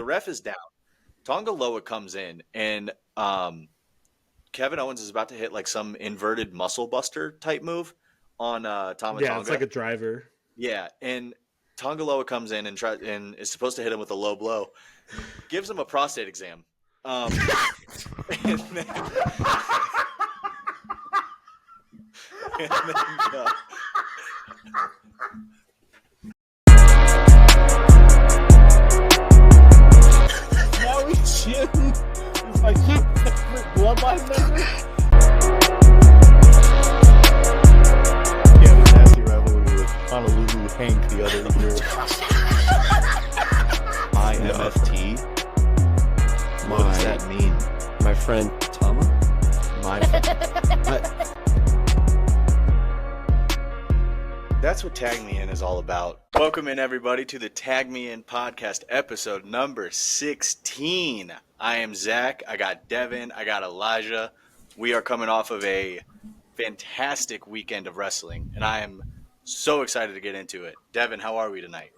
The ref is down. Tonga Loa comes in, and Kevin Owens is about to hit like some inverted muscle buster type move on Tama Yeah, it's Tonga. like a driver. Yeah, and Tonga Loa comes in and is supposed to hit him with a low blow. Gives him a prostate exam. And then, Now we shooting. It's my favorite bloodline member. Yeah, the nasty rivalry with Honolulu Hank the other year. IMFT. What does that mean? My friend Tama? That's what Tag Me In is all about. Welcome in, everybody, to the Tag Me In podcast, episode number 16. I am Zach. I got Devin. I got Elijah. We are coming off of a fantastic weekend of wrestling, and I am so excited to get into it. Devin, how are we tonight?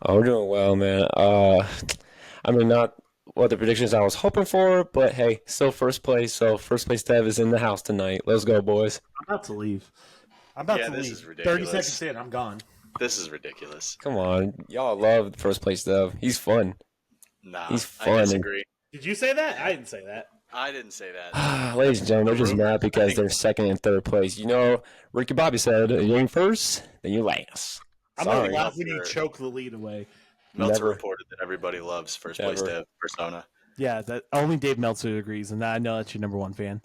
Oh, we're doing well, man. I mean, not what the predictions I was hoping for, but hey, still first place. So first place Dev is in the house tonight. Let's go, boys. I'm about to leave. I'm about to this leave. is ridiculous. 30 seconds in, I'm gone. This is ridiculous. Come on, y'all love first place Dev. He's fun. Nah, He's fun. I disagree. Did you say that? I didn't say that. I didn't say that. Ladies and gentlemen, they're just mad because they're second and third place. You know, Ricky Bobby said, you ain't first, then you last. I'm Sorry. only laughing when you choke the lead away. Meltzer Never. reported that everybody loves first place Never. Dev persona. Yeah, that only Dave Meltzer agrees, and I know that's your number one fan.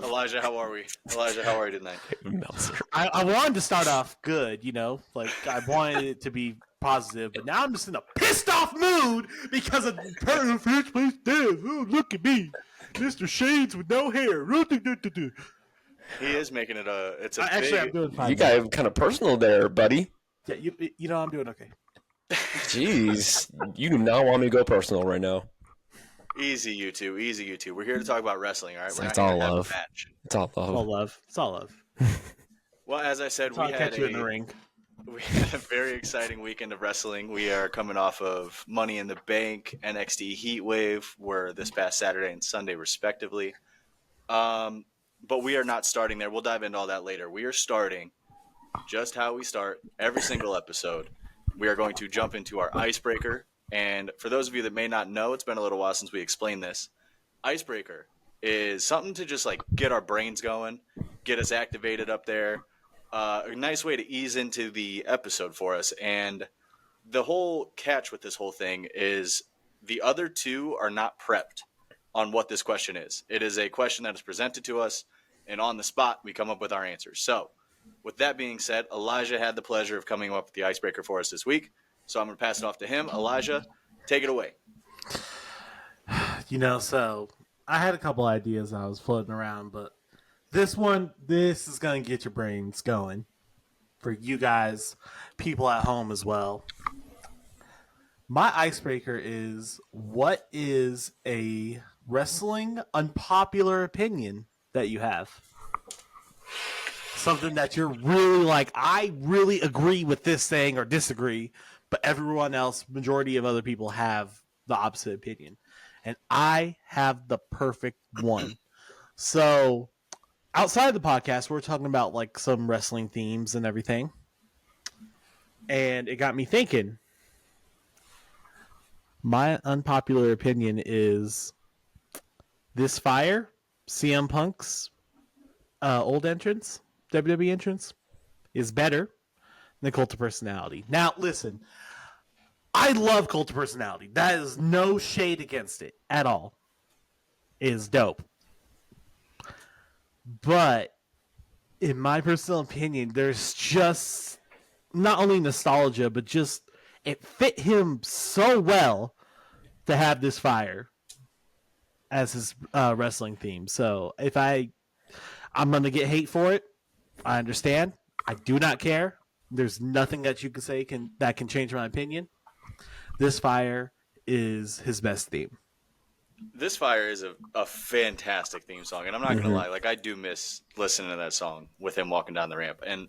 Elijah, how are we? Elijah, how are you tonight? Meltzer. I wanted to start off good, you know, like I wanted it to be positive, but now I'm just in a pissed off mood because of first place Dave. Oh, look at me, Mr. Shades with no hair. He is making it it's a Actually, big... I'm doing fine. You got kind of personal there, buddy. Yeah, you know I'm doing okay. Jeez, you do not want me to go personal right now. Easy, you two. Easy, you two. We're here to talk about wrestling, all right? We're It's not all here to have love. a match. It's all It's all love. love. It's all love. Well, as I said, That's how I catch you in the ring. we had a very exciting weekend of wrestling. We are coming off of Money in the Bank, NXT Heatwave, were this past Saturday and Sunday, respectively. But we are not starting there. We'll dive into all that later. We are starting just how we start every single episode. We are going to jump into our icebreaker. And for those of you that may not know, it's been a little while since we explained this. Icebreaker is something to just like get our brains going, get us activated up there. A nice way to ease into the episode for us. And the whole catch with this whole thing is the other two are not prepped on what this question is. It is a question that is presented to us, and on the spot, we come up with our answers. So, with that being said, Elijah had the pleasure of coming up with the icebreaker for us this week. So I'm going to pass it off to him. Elijah, take it away. You know, so I had a couple ideas I was floating around, but this is going to get your brains going for you guys, people at home as well. My icebreaker is, what is a wrestling unpopular opinion that you have? Something that you're really like, I really agree with this thing or disagree, but everyone else, majority of other people have the opposite opinion. And I have the perfect one. So outside of the podcast, we're talking about like some wrestling themes and everything. And it got me thinking. My unpopular opinion is this fire, CM Punk's old entrance, WWE entrance, is better than Cult of Personality. Now, listen, I love Cult of Personality. That is no shade against it at all. It is dope. But in my personal opinion, there's just not only nostalgia, but just it fit him so well to have this fire as his wrestling theme. So if I'm going to get hate for it, I understand. I do not care. There's nothing that you can say that can change my opinion. This fire is his best theme. This fire is a fantastic theme song, and I'm not going to lie. Like, I do miss listening to that song with him walking down the ramp. And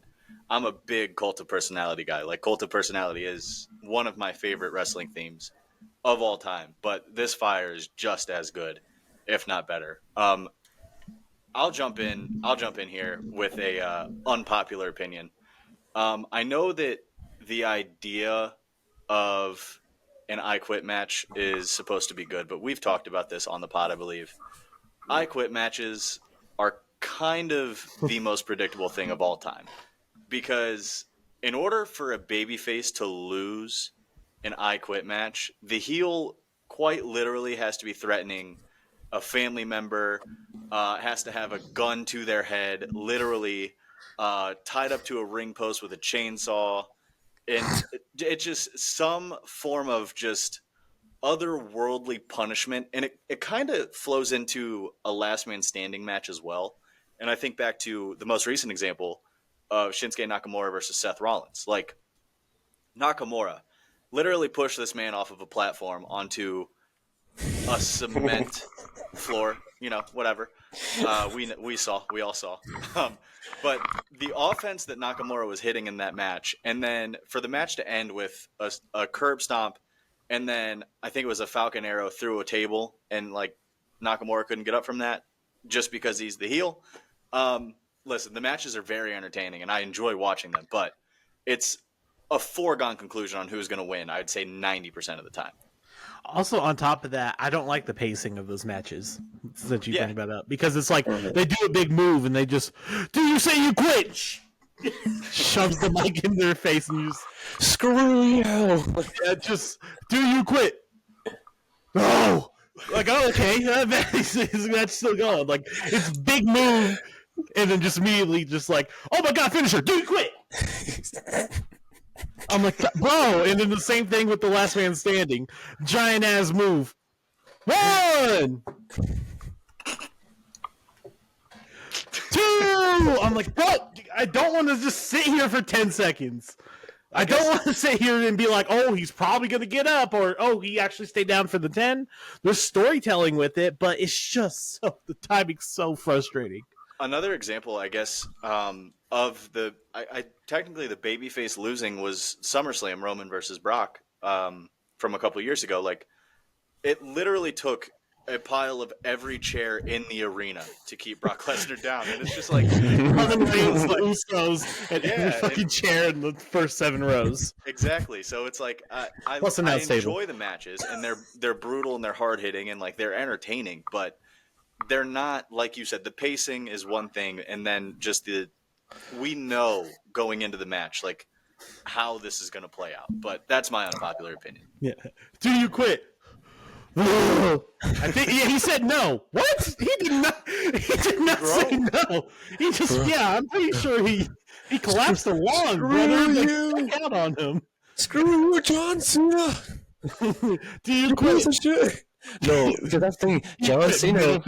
I'm a big Cult of Personality guy. Like, Cult of Personality is one of my favorite wrestling themes. of all time, but this fire is just as good, if not better. I'll jump in here with a unpopular opinion. I know that the idea of an I Quit match is supposed to be good, but we've talked about this on the pod, I believe. I Quit matches are kind of the most predictable thing of all time, because in order for a babyface to lose an I Quit match, the heel quite literally has to be threatening a family member, has to have a gun to their head, literally tied up to a ring post with a chainsaw, and it's just some form of just otherworldly punishment, and it kind of flows into a last man standing match as well. And I think back to the most recent example of Shinsuke Nakamura versus Seth Rollins. Like, Nakamura literally pushed this man off of a platform onto a cement floor, whatever. We all saw. But the offense that Nakamura was hitting in that match, and then for the match to end with a curb stomp, and then I think it was a Falcon Arrow through a table, and like Nakamura couldn't get up from that just because he's the heel. Listen, the matches are very entertaining, and I enjoy watching them, but it's a foregone conclusion on who's going to win, I'd say 90% of the time. Also, on top of that, I don't like the pacing of those matches, since you bring that up, because it's like they do a big move and they just, do you say you quit? Shoves the mic in their face and you just, screw you. Yeah, just, do you quit? No! Like, oh, okay, his match still going. Like, it's big move, and then just immediately just like, oh my god, finisher, do you quit? I'm like, bro, and then the same thing with the last man standing. Giant ass move. 1, 2. I'm like, bro, I don't want to just sit here for 10 seconds. I don't want to sit here and be like, oh, he's probably going to get up, or, oh, he actually stayed down for the 10. There's storytelling with it, but it's just the timing's so frustrating. Another example, I guess, of technically the babyface losing was SummerSlam, Roman versus Brock, from a couple of years ago. Like, it literally took a pile of every chair in the arena to keep Brock Lesnar down, and it's just like Roman Reigns, the Usos, and every fucking chair in the first 7 rows. Exactly. So it's like I enjoy the matches, and they're brutal and they're hard hitting and like they're entertaining, but they're not, like you said, the pacing is one thing, and then just we know going into the match, like, how this is going to play out. But that's my unpopular opinion. Yeah. Do you quit? I think he said no. What? He did not say no. He just, I'm pretty sure he collapsed the lawn, brother. Like, out on him. Screw you, John Cena. Do you quit? No, because that's the thing. John Cena.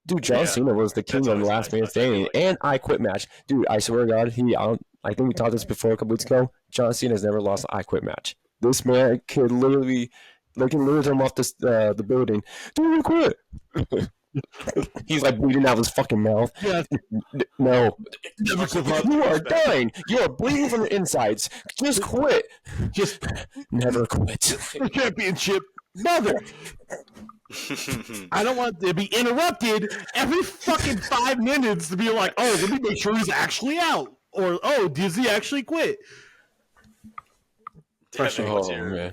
Dude, John Cena was the king of the last man standing and I Quit match. Dude, I swear to God, I think we talked this before a couple weeks ago. John Cena's never lost an I Quit match. This man could literally, turn him off the building. Do you quit? He's like bleeding out of his fucking mouth. Yeah. No. You are dying. You are bleeding from the insides. Just quit. Just never quit. Championship. Mother. I don't want to be interrupted every fucking 5 minutes to be like, oh, let me make sure he's actually out. Or, oh, does he actually quit? Devin,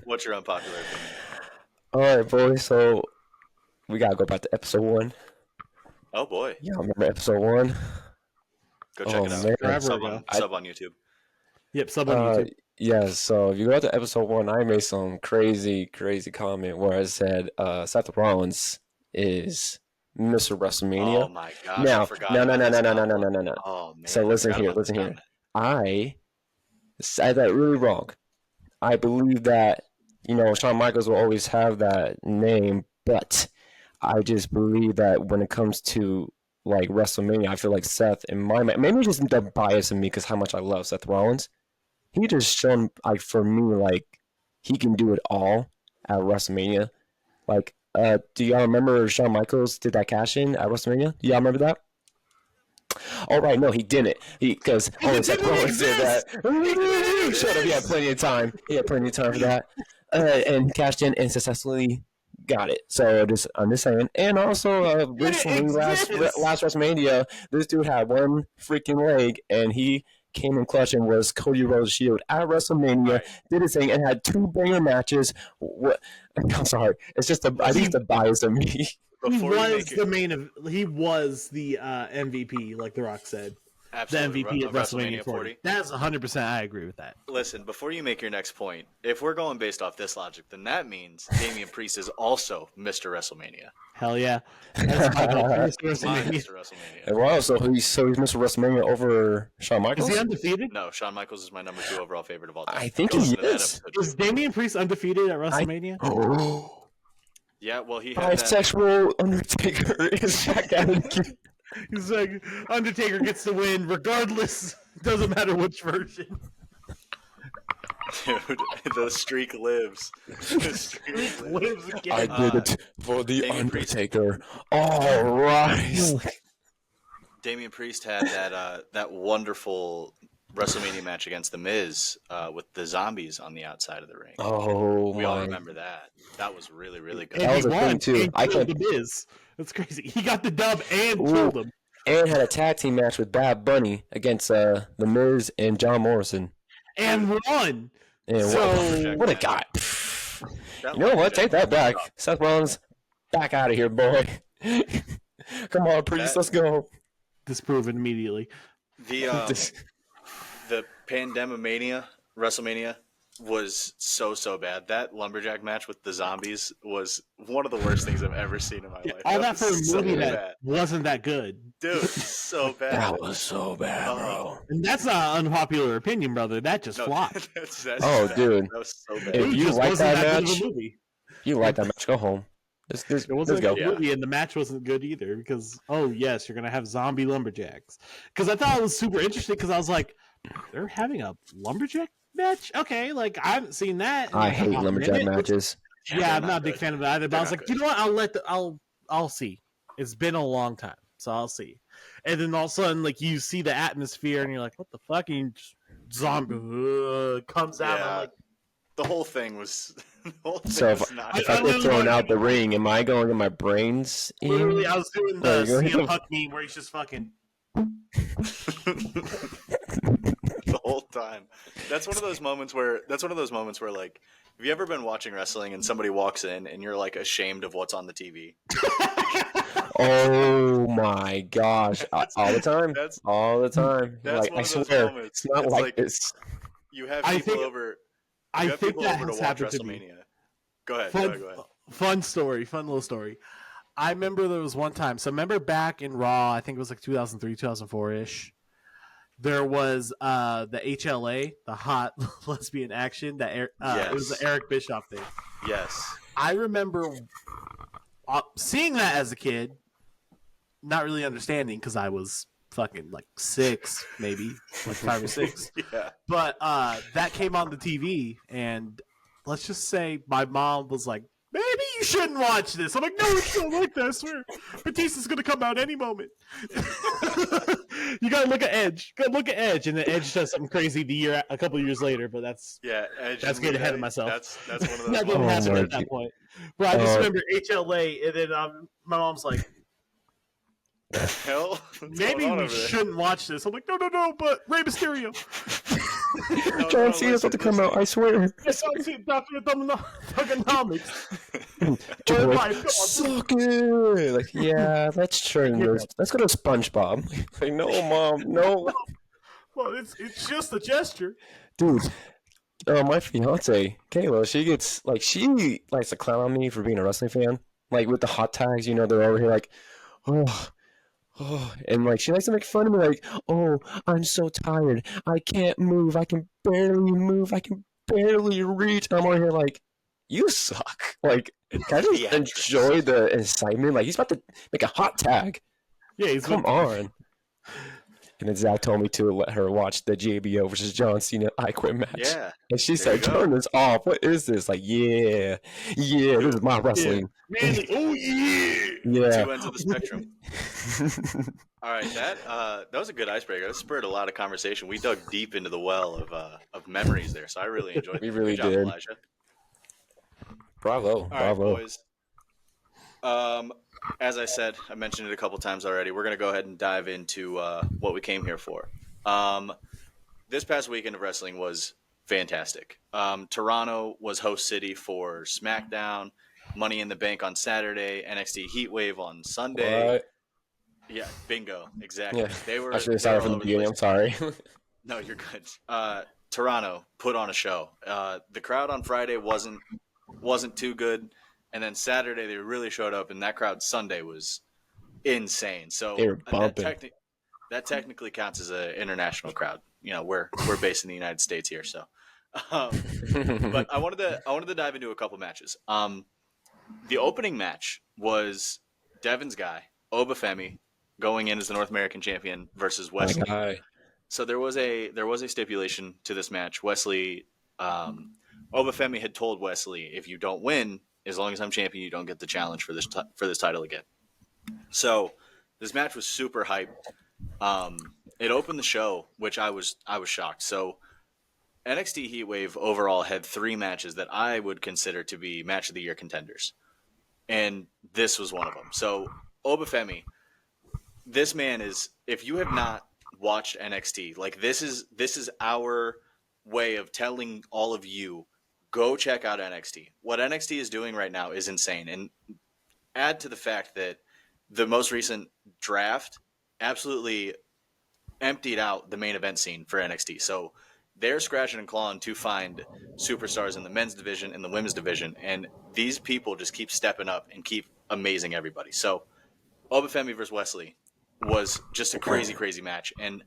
what's your unpopular opinion? All right, boys. So we gotta go back to episode 1. Oh boy! Yeah, I remember episode 1. Go check it out. Sub on YouTube. Yep, sub on YouTube. Yeah, so if you go to episode 1, I made some crazy comment where I said Seth Rollins is Mr. WrestleMania. Oh my gosh! Now, I forgot no. Oh man! So listen here. I said that really wrong. I believe that Shawn Michaels will always have that name, but I just believe that when it comes to like WrestleMania, I feel like Seth, in my mind, maybe it's just the bias in me because how much I love Seth Rollins. He just shown, like, for me, like, he can do it all at WrestleMania. Like, do y'all remember Shawn Michaels did that cash-in at WrestleMania? Do y'all remember that? All right, no, he didn't. Because only Seth Rollins did that. Shut up, he had plenty of time. He had plenty of time for that. and cashed in and successfully got it. So I'm just saying. And also, recently, last WrestleMania, this dude had one freaking leg, and he came in clutch and was Cody Rhodes' Shield at WrestleMania. Right. Did his thing and had 2 banger matches. What? I'm sorry. It's just I think it's the bias of me. He was the MVP, like The Rock said. Absolutely. The MVP of WrestleMania 40. That's 100%. I agree with that. Listen, before you make your next point, if we're going based off this logic, then that means Damian Priest is also Mr. WrestleMania. Hell yeah. That's my vote for Mr. WrestleMania. Mr. WrestleMania. Wow, so he's Mr. WrestleMania over Shawn Michaels? Is he undefeated? No, Shawn Michaels is my number 2 overall favorite of all time. I think he is. Is Damian Priest undefeated at WrestleMania? Yeah, well, he had bisexual Undertaker is back at it. He's like, Undertaker gets the win regardless. Doesn't matter which version. Dude, the streak lives. The streak lives again. I did it for the Undertaker. All right. Damian Priest had that wonderful WrestleMania match against The Miz with the zombies on the outside of the ring. Oh, we all remember that. That was really, really good. And that was a thing too. I killed The Miz. That's crazy. He got the dub and killed him. And had a tag team match with Bad Bunny against The Miz and John Morrison. And won. And what a guy. You know what? Take that back. Seth Rollins, back out of here, boy. Come on, Priest, let's go. Disproven immediately. The Pandemomania WrestleMania was so bad. That lumberjack match with the zombies was one of the worst things I've ever seen in my life. All that for a movie that wasn't that good. Dude, so bad. That was so bad, bro. And that's not an unpopular opinion, brother. That just flopped. That's bad. Dude. That was so bad. If you like that match, go home. It wasn't a good movie, and the match wasn't good either because, yes, you're going to have zombie lumberjacks. Because I thought it was super interesting because I was like, they're having a lumberjack match? Okay, like, I haven't seen that. I hate lumberjack matches. Yeah, I'm not a big fan of it either, but I was like, you know what? I'll see. It's been a long time, so I'll see. And then all of a sudden, like, you see the atmosphere, and you're like, what the fuck? And zombie comes out, and I'm like, the whole thing was. So if I get thrown out the ring, am I going to get my brains in? Literally, I was doing the CM Punk meme where he's just fucking. The whole time. That's one of those moments where like, have you ever been watching wrestling and somebody walks in and you're like ashamed of what's on the TV? Oh my gosh! All the time. All the time. That's like, I swear, moments. It's not like this. You have people over. I think that has happened to me. Go ahead. Fun, go ahead. Fun little story. I remember there was one time. So remember back in Raw, I think it was like 2003, 2004-ish. There was the HLA, the hot lesbian action. It was the Eric Bischoff thing. Yes. I remember seeing that as a kid, not really understanding because I was fucking like 6, maybe like 5 or 6. Yeah. But that came on the TV, and let's just say my mom was like, maybe you shouldn't watch this. I'm like, no, it's so like that. I swear. Batista's going to come out any moment. You got to look at Edge. And then Edge does something crazy a couple years later, but that's Edge. That's getting ahead of myself. That's one of those. That didn't happen at that point. But I just remember HLA, and then my mom's like, the hell? Maybe we shouldn't watch this. I'm like, no, but Rey Mysterio. John Cena's about to come out, I swear. I saw him Dr. Thugonomics. Suck it. Like, yeah, let's turn those. Let's go to SpongeBob. Like, no, Mom, no. Well, it's just a gesture. Dude, my fiance, Kayla, she likes to clown on me for being a wrestling fan. Like, with the hot tags, they're over here like, and like she likes to make fun of me, like, oh, I'm so tired, I can't move, I can barely move, I can barely reach. I'm over here like, you suck. Like, can I just enjoy the excitement? Like, he's about to make a hot tag. Yeah, come on. And then Zach told me to let her watch the JBO versus John Cena I Quit match. Yeah. And she said, turn this off. What is this? Like, this is my wrestling. Yeah. Man, oh, yeah. Yeah. 2 ends of the spectrum. All right, that was a good icebreaker. That spurred a lot of conversation. We dug deep into the well of memories there, so I really enjoyed it. We really good job, did. Elijah. Bravo. All right, Bravo. boys. As I said, I mentioned it a couple times already. We're gonna go ahead and dive into what we came here for. This past weekend of wrestling was fantastic. Toronto was host city for SmackDown, Money in the Bank on Saturday, NXT Heatwave on Sunday. What? Yeah, bingo, exactly. Yeah. They were I should have they were started all from the over the beginning. place. I'm sorry. No, you're good. Toronto put on a show. The crowd on Friday wasn't too good, and then Saturday they really showed up, and that crowd Sunday was insane. They So were bumping. that technically counts as an international crowd. You know, we're based in the United States here, so. But I wanted to dive into a couple matches. The opening match was Devin's guy Obafemi going in as the North American champion versus My Wesley. guy. So there was a stipulation to this match. Wesley, Obafemi had told Wesley, if you don't win, as long as I'm champion, you don't get the challenge for this title again. So this match was super hype. It opened the show, which I was shocked. So NXT Heatwave overall had 3 matches that I would consider to be match of the year contenders, and this was one of them. So Obafemi, this man is. If you have not watched NXT, like this is our way of telling all of you, go check out NXT. What NXT is doing right now is insane, and add to the fact that the most recent draft absolutely emptied out the main event scene for NXT. So they're scratching and clawing to find superstars in the men's division and the women's division, and these people just keep stepping up and keep amazing everybody. So Obafemi versus Wesley was just a crazy match, and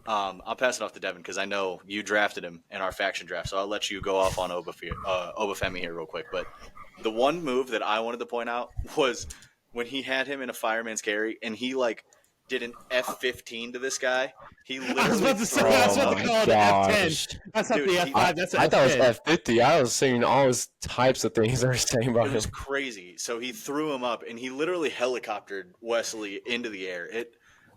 I'll pass it off to Devin because I know you drafted him in our faction draft, so I'll let you go off on Obafemi here real quick. But the one move that I wanted to point out was when he had him in a fireman's carry, and he like did an F15 to this guy. He literally. I was about to say, that's what they call it, the F10. That's not Dude, the F5, that's an I thought it was F10. F50. I was seeing all types of things they were saying about It him. was crazy. So he threw him up, and he literally helicoptered Wesley into the air.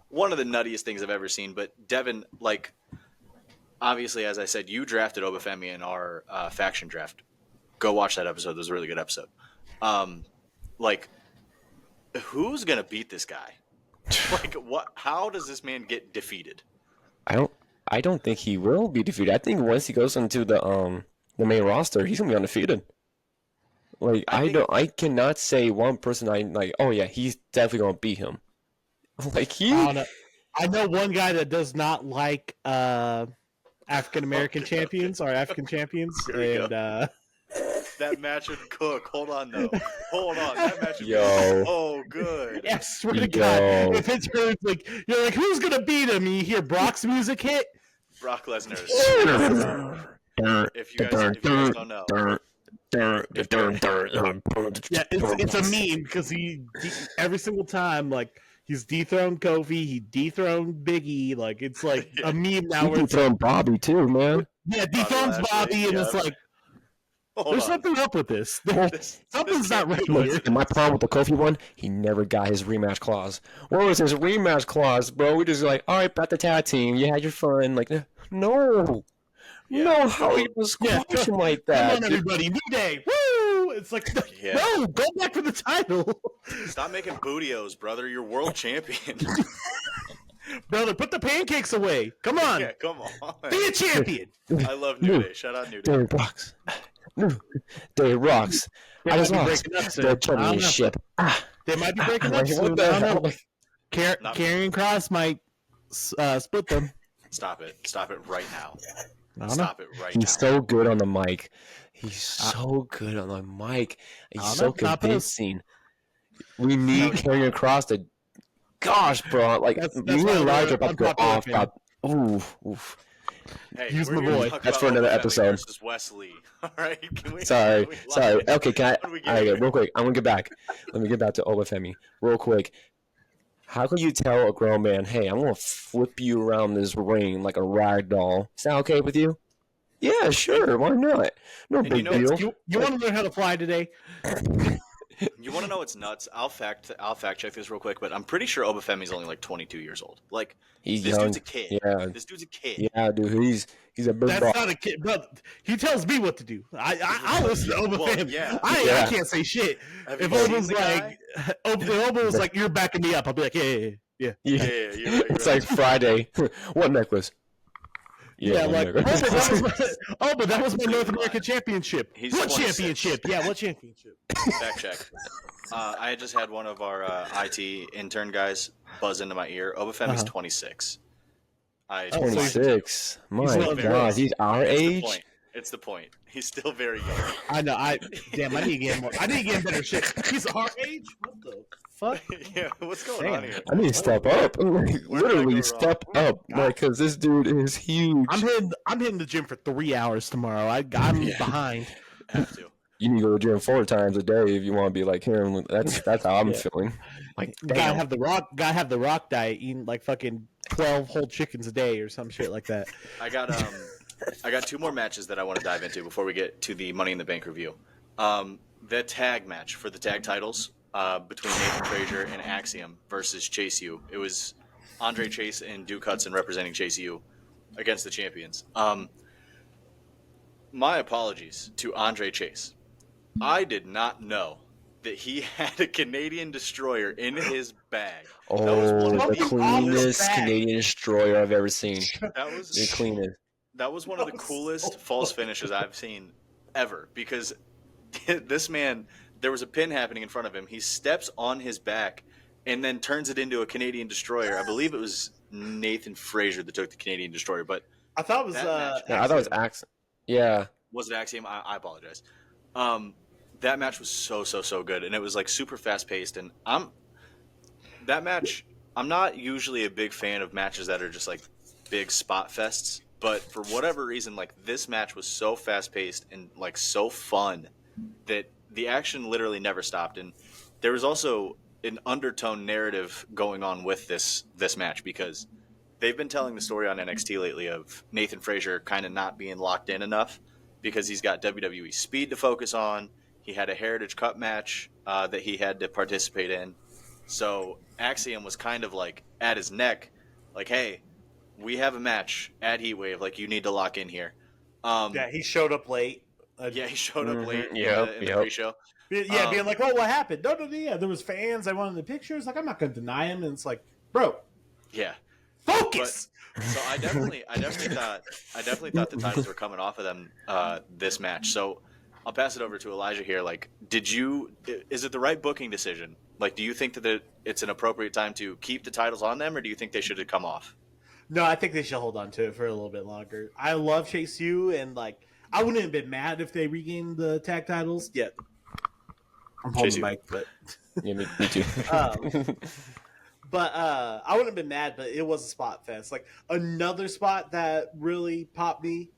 One of the nuttiest things I've ever seen. But Devin, like, obviously, as I said, you drafted Obafemi in our faction draft. Go watch that episode. It was a really good episode. Like, who's gonna beat this guy? Like, what? How does this man get defeated? I don't think he will be defeated. I think once he goes into the main roster, he's gonna be undefeated. Like I cannot say one person I like. Oh yeah, he's definitely gonna beat him. Like I know one guy that does not like African American champions or African champions, and that match would cook. Hold on, though. Hold on. That match would be so good. I swear to God, if it turns like you're like, who's gonna beat him? And you hear Brock's music hit. Brock Lesnar. If you guys don't know. Yeah, it's a meme because he every single time like he's dethroned Kofi, he dethroned Biggie. Like it's like a meme now. He dethroned Bobby too, man. Yeah, dethrones Bobby, and it's like. There's something up with this. Something's not right here. And my problem with the Kofi one, he never got his rematch clause. What was his rematch clause, bro? We just like, all right, bet the tag team. You had your fun. Like, no. Yeah. No, how he was squashing like that. Come on, everybody. New Day. Woo! It's like, no, go back for the title. Stop making bootios, brother. You're world champion. Brother, put the pancakes away. Come on. Yeah, come on. Be a champion. I love New Day. Shout out New Day. Day rocks. They might be breaking up soon. The championship. They might be breaking up soon. I don't know. Karrion Kross might split them. Stop it. Stop it right now. Stop it right now. He's so good on the mic. He's so good on the mic. He's so convincing. We need Karrion Kross to. Gosh, bro. Like, me and Elijah are about to go off. Oof. Hey, use my boy. That's for another episode. Versus Wesley. All right. Sorry. Okay, can I? All right, real quick. I'm gonna get back. Let me get back to Obafemi real quick. How can you tell a grown man, "Hey, I'm gonna flip you around this ring like a rag doll"? Is that okay with you? Yeah, sure. Why not? No big deal. You want to learn how to fly today? You want to know what's nuts? I'll fact check this real quick, but I'm pretty sure Obafemi's only like 22 years old. Like He's this young. dude's a kid. Yeah. This dude's a kid. Yeah, dude. He's a big That's boss. not a kid, but he tells me what to do. I listen to Oba Well, Femi. yeah. I can't say shit. Have If you seen Oba's the like, Oba was like, you're backing me up, I'll be like, yeah. Yeah, Yeah. you're right. It's like Friday. What necklace? Yeah, one like, necklace. that was my North completely American lied. championship. He's What 26. championship? Yeah, what championship? Fact check. I had just had one of our IT intern guys buzz into my ear. Obafemi's 26. I 26. one My of God, those. he's our It's the age. point. It's the point. He's still very young. I know. I need to get more. I need to get better shit. He's our age. What the fuck? Yeah, what's going on here? I need to step up. Literally step up, because this dude is huge. I'm hitting the gym for 3 hours tomorrow. I'm behind. Have to. You need to go to the gym 4 times a day if you want to be like him. That's how I'm feeling. Like, Gotta damn. have the rock diet, eating like fucking 12 whole chickens a day or some shit like that. I got 2 more matches that I want to dive into before we get to the Money in the Bank review. The tag match for the tag titles between Nathan Frazier and Axiom versus Chase U. It was Andre Chase and Duke Hudson representing Chase U against the champions. My apologies to Andre Chase. I did not know that he had a Canadian destroyer in his bag. The cleanest Canadian destroyer I've ever seen. That was The cleanest. That was one of the coolest false finishes I've seen ever, because this man, there was a pin happening in front of him. He steps on his back and then turns it into a Canadian destroyer. I believe it was Nathan Frazier that took the Canadian destroyer, but I thought it was. I thought it was Axiom. Yeah. was it Axiom? I apologize. That match was so good, and it was like super fast paced. And I'm not usually a big fan of matches that are just like big spot fests, but for whatever reason, like this match was so fast paced and like so fun that the action literally never stopped. And there was also an undertone narrative going on with this match, because they've been telling the story on NXT lately of Nathan Frazier kind of not being locked in enough because he's got WWE speed to focus on. He had a Heritage Cup match that he had to participate in. So Axiom was kind of like at his neck, like, hey, we have a match at Heatwave. Like, you need to lock in here. He showed up late. He showed up late in the pre-show. Yeah, being like, oh, what happened? No, there was fans. I wanted the pictures. Like, I'm not going to deny him. And it's like, bro. Yeah. Focus! So I definitely thought the titles were coming off of them this match. So I'll pass it over to Elijah here. Like, is it the right booking decision? Like, do you think that it's an appropriate time to keep the titles on them, or do you think they should have come off? No, I think they should hold on to it for a little bit longer. I love Chase U, and like, I wouldn't have been mad if they regained the tag titles. Yeah, I'm holding the mic, but yeah, me too. But I wouldn't have been mad, but it was a spot fest. Like, another spot that really popped me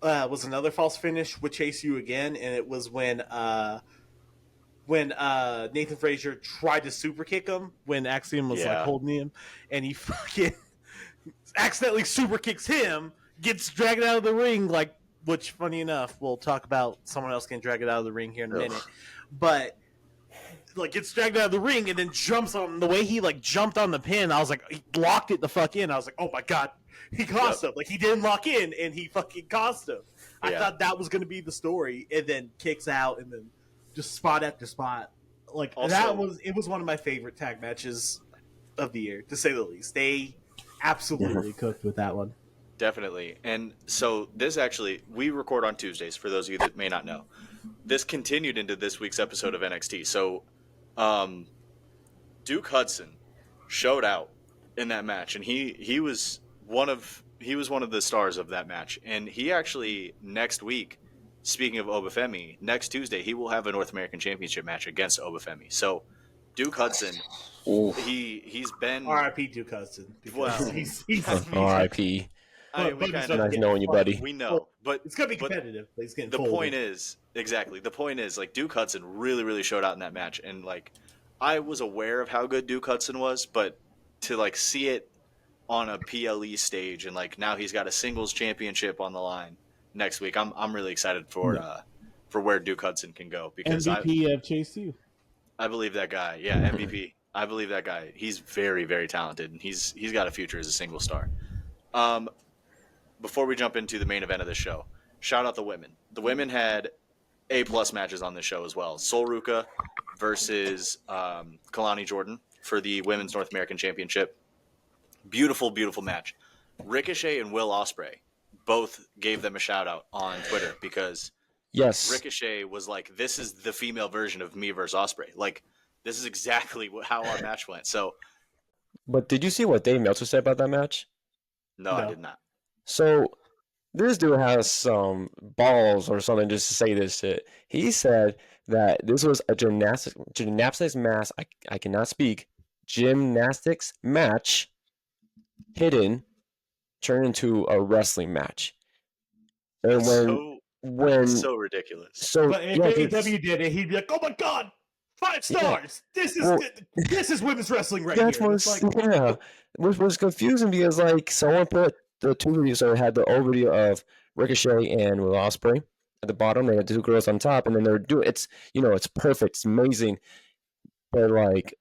was another false finish with Chase U again, and it was when Nathan Frazier tried to super kick him when Axiom was like holding him, and he fucking accidentally super kicks him, gets dragged out of the ring. Like, which, funny enough, we'll talk about someone else getting dragged out of the ring here in a minute, but. Like, gets dragged out of the ring and then jumps on the way he like jumped on the pin. I was like, he locked it the fuck in. I was like, oh my god, he cost him. Like, he didn't lock in and he fucking cost him. I thought that was going to be the story, and then kicks out and then just spot after spot. Like, also, it was one of my favorite tag matches of the year, to say the least. They absolutely cooked with that one. Definitely. And so we record on Tuesdays, for those of you that may not know. This continued into this week's episode of NXT. So Duke Hudson showed out in that match, and he was one of the stars of that match. And he actually, next week, speaking of Obafemi, next Tuesday he will have a North American Championship match against Obafemi. So Duke Hudson, he's been R.I.P. Duke Hudson. Well, he's R.I.P. Nice knowing you, buddy. We know, but it's gonna be competitive. But he's getting the point is like Duke Hudson really showed out in that match, and like I was aware of how good Duke Hudson was, but to like see it on a PLE stage, and like now he's got a singles championship on the line next week. I'm really excited for where Duke Hudson can go, because MVP of Chase U. I believe that guy. Yeah, MVP. I believe that guy. He's very, very talented, and he's got a future as a single star. Um, Before we jump into the main event of this show, shout out the women. The women had A+ matches on this show as well. Sol Ruka versus Kalani Jordan for the Women's North American Championship. Beautiful, beautiful match. Ricochet and Will Ospreay both gave them a shout out on Twitter because Yes. Ricochet was like, "This is the female version of me versus Ospreay. Like, this is exactly how our match went." So, But did you see what Dave Meltzer said about that match? no, I No. did not. So this dude has some balls or something just to say this shit. He said that this was a gymnastics match. I cannot speak. Gymnastics match hidden turned into a wrestling match. And when So ridiculous. so But if yeah, AEW did it, he'd be like, "Oh my god, 5 stars! Well, This is women's wrestling right That's here." what It's like, yeah, which was confusing because like someone put the two videos, so it had the old video of Ricochet and Will Ospreay at the bottom, they had the two girls on top, and then they're doing it's it's perfect, it's amazing, but like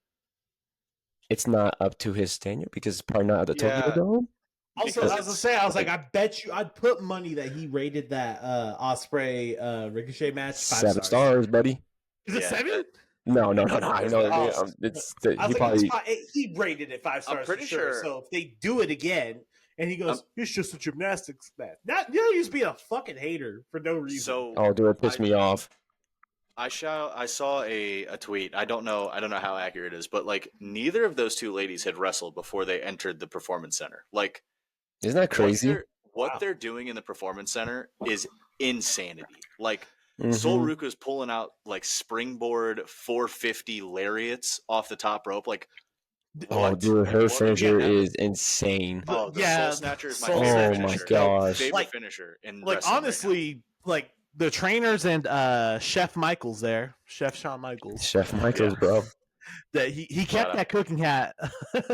it's not up to his standard because it's probably not at the Tokyo Yeah. Dome. also, Because I was gonna say, I was like, I bet you, I'd put money that he rated that Osprey Ricochet match 7 stars, buddy. Is it Yeah, 7? No, I know. Oh, It's I he was like, probably he rated it 5 stars. pretty for sure. sure- So if they do it again, and he goes, "It's just a gymnastics match," that you just be a fucking hater for no reason. So, oh dude, it pissed me off. I saw a tweet. I don't know how accurate it is, but like neither of those two ladies had wrestled before they entered the performance center. Like, Isn't that crazy? What Wow. they're doing in the performance center is insanity. Like, Mhm. Sol Ruka's pulling out like springboard 450 lariats off the top rope. Like, Oh what? dude, her What finisher yeah, is insane. Oh, the Yeah, Soul Snatcher is my Soul favorite Snatcher. finisher. Oh my gosh. Favorite Like- finisher in like wrestling right honestly, like the trainers and Chef Michaels there, Chef Shawn Michaels, Chef Michaels, Yeah. bro. that he Shout kept out. that cooking hat,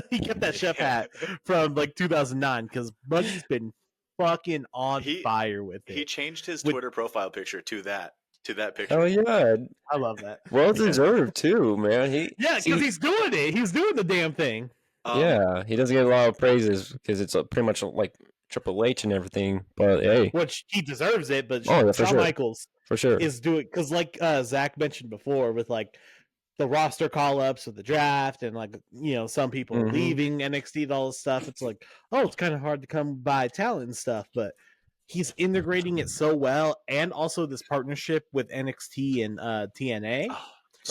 he kept that chef hat from like 2009 because Buddy's been fucking on He- fire with now. it. He changed his With- Twitter profile picture to that picture. Oh yeah, I love that. well deserved too, man. Yeah, See, because he's doing it. He's doing the damn thing. yeah, he doesn't get a lot of praises because it's pretty much like Triple H and everything. But hey, Which he deserves it, but Oh, yeah, for Shawn sure. Michaels for sure. is doing because like Zach mentioned before with like the roster call ups of the draft and like some people Mhm. leaving NXT and all this stuff. It's like, oh, it's kind of hard to come by talent and stuff, but he's integrating it so well, and also this partnership with NXT and TNA.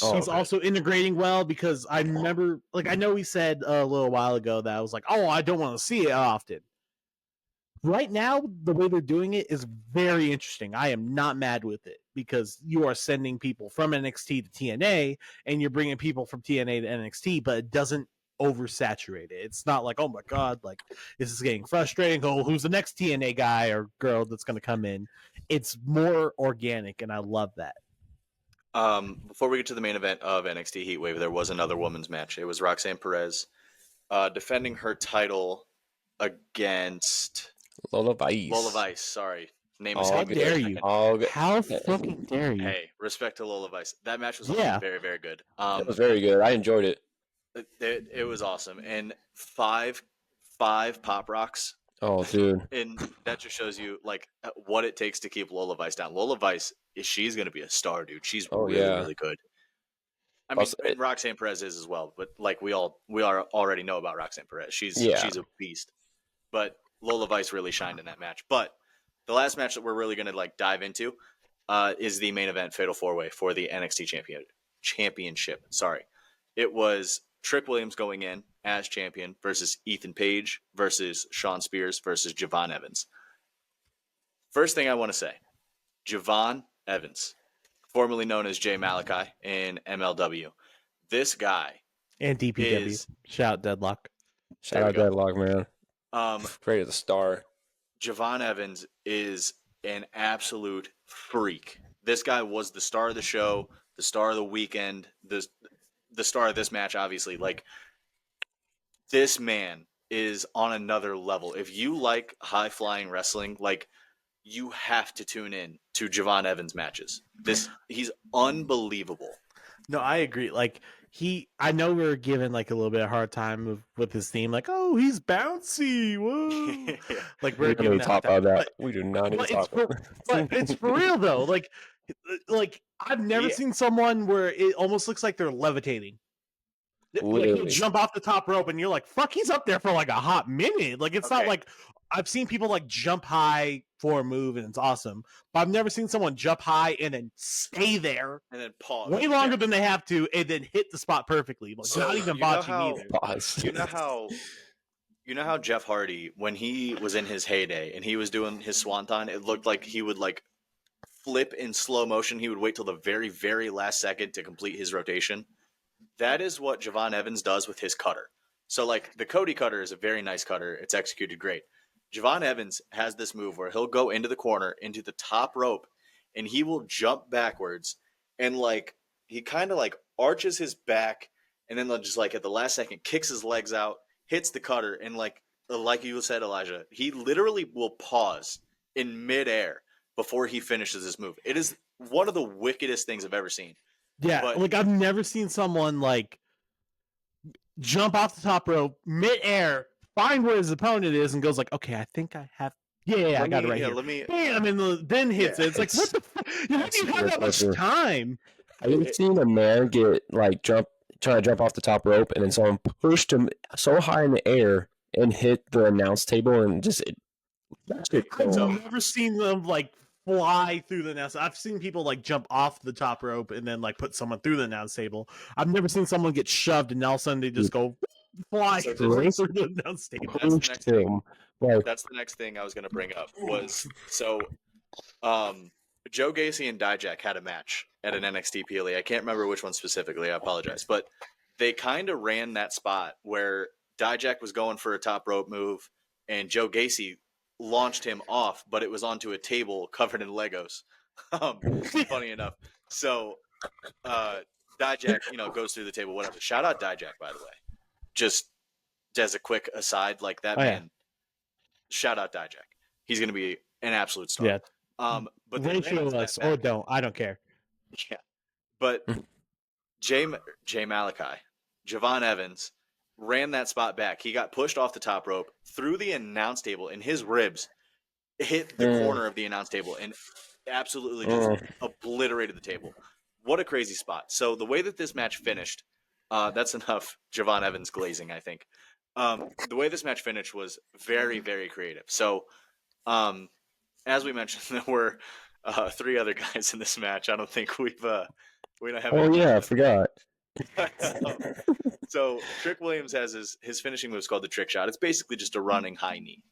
Oh, He's good. also integrating well because I remember, like, I know he said a little while ago that I was like, oh, I don't want to see it often. Right now, the way they're doing it is very interesting. I am not mad with it because you are sending people from NXT to TNA and you're bringing people from TNA to NXT, but it doesn't oversaturate it. It's not like, oh my God, like, this is getting frustrating. Oh, who's the next TNA guy or girl that's going to come in? It's more organic, and I love that. Before we get to the main event of NXT Heatwave, there was another women's match. It was Roxanne Perez defending her title against Lola Vice. Lola Vice. Sorry, name All is How good. dare you? All good. How fucking dare you? Hey, respect to Lola Vice. That match was Yeah. very, very good. It was very good. I enjoyed it. It was awesome, and five pop rocks, Oh, dude. and that just shows you like what it takes to keep Lola Vice down. Lola Vice, she's going to be a star, dude. She's Oh, really, yeah. really good. I mean, Also, and Roxanne Perez is as well, but like we already know about Roxanne Perez. She's Yeah. a beast. But Lola Vice really shined in that match. But the last match that we're really going to like dive into is the main event Fatal 4-Way for the NXT Championship. Sorry. It was Trick Williams going in as champion versus Ethan Page versus Sean Spears versus Javon Evans. First thing I want to say, Javon Evans, formerly known as Jay Malachi in MLW. This guy And DPW. is Shout Deadlock. Shout There we out go. Deadlock, man. Great as a star. Javon Evans is an absolute freak. This guy was the star of the show, the star of the weekend, the star of this match, obviously. Like, this man is on another level. If you like high flying wrestling, like, you have to tune in to Javon Evans matches. He's unbelievable. No, I agree. Like I know we were given like a little bit of hard time with his theme, like, oh, he's bouncy, whoa. Yeah. Like We we're don't need giving to that hard talk time, about that. but We do not need to but talk about it's for that. real though. Like I've never He seen someone where it almost looks like they're levitating. Like he'll Literally. jump off the top rope, and you're like, "Fuck, he's up there for like a hot minute." Like it's not Okay. like I've seen people like jump high for a move, and it's awesome. But I've never seen someone jump high and then stay there and then pause. way longer than they have to, and then hit the spot perfectly. Like So, not even you know botching how- either. Pause. You know how Jeff Hardy, when he was in his heyday and he was doing his swanton, it looked like he would like flip in slow motion. He would wait till the very, very last second to complete his rotation. That is what Javon Evans does with his cutter. So like the Cody cutter is a very nice cutter. It's executed great. Javon Evans has this move where he'll go into the corner, into the top rope, and he will jump backwards and like he kind of like arches his back and then just like at the last second kicks his legs out, hits the cutter, and like you said, Elijah, he literally will pause in midair before he finishes his move. It is one of the wickedest things I've ever seen. Yeah, But- like I've never seen someone like jump off the top rope midair, find where his opponent is, and goes like, "Okay, I think I have." Yeah, I got it right here. Let me. Bam, and then hits it. It's like, what the fuck? You haven't even had that much time. Have you seen a man get like trying to jump off the top rope, and then someone pushed him so high in the air and hit the announce table, and just I've never seen them like fly through the announce. I've seen people like jump off the top rope and then like put someone through the announce table. I've never seen someone get shoved and all of a sudden they just go fly So through this- the announce table. pushed him. Like, That's the next thing I was going to bring up was Joe Gacy and Dijak had a match at an NXT PLE. I can't remember which one specifically. I apologize, but they kind of ran that spot where Dijak was going for a top rope move and Joe Gacy launched him off, but it was onto a table covered in Legos. Funny enough. So Dijak, goes through the table, whatever. Shout out Dijak, by the way. Just as a quick aside, like that Oh, yeah. man. Shout out Dijak. He's going to be an absolute star. Yeah. But they Ratio ran that us back. or don't. I don't care. Yeah. But Jay Malachi, Javon Evans ran that spot back. He got pushed off the top rope through the announce table, and his ribs hit the corner of the announce table and absolutely just obliterated the table. What a crazy spot. So the way that this match finished, that's enough Javon Evans glazing, I think. The way this match finished was very, very creative. So, as we mentioned, there were 3 other guys in this match. I don't think we don't have. oh any yeah, I forgot. So Trick Williams has his finishing move is called the trick shot. It's basically just a running high knee.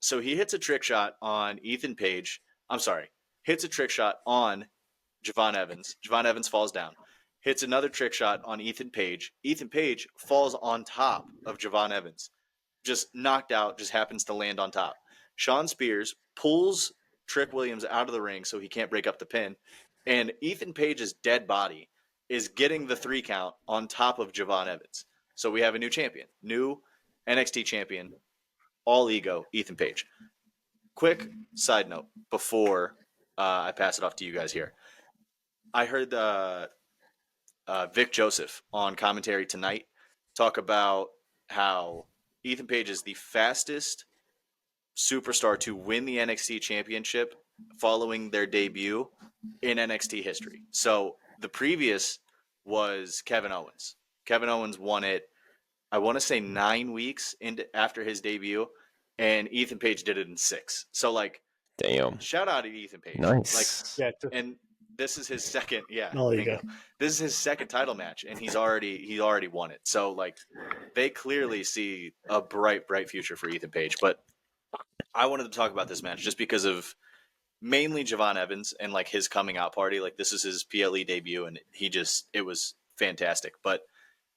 So he hits a trick shot on Ethan Page. I'm sorry, hits a trick shot on Javon Evans. Javon Evans falls down. Hits another trick shot on Ethan Page. Ethan Page falls on top of Javon Evans. Just knocked out, just happens to land on top. Sean Spears pulls Trick Williams out of the ring so he can't break up the pin. And Ethan Page's dead body is getting the 3 count on top of Javon Evans. So we have a new champion, new NXT champion, all ego, Ethan Page. Quick side note before I pass it off to you guys here. I heard Vic Joseph on commentary tonight talk about how Ethan Page is the fastest superstar to win the NXT championship following their debut in NXT history. So the previous was Kevin Owens. Kevin Owens won it, I want to say 9 weeks after his debut, and Ethan Page did it in 6. So like, Damn. shout out to Ethan Page. Nice. Yeah. And this is his second. Yeah, Oh, there you bingo. This is his second title match, and he already won it. So like, they clearly see a bright future for Ethan Page. But I wanted to talk about this match just because of mainly Javon Evans and like his coming out party. Like this is his PLE debut, and it was fantastic. But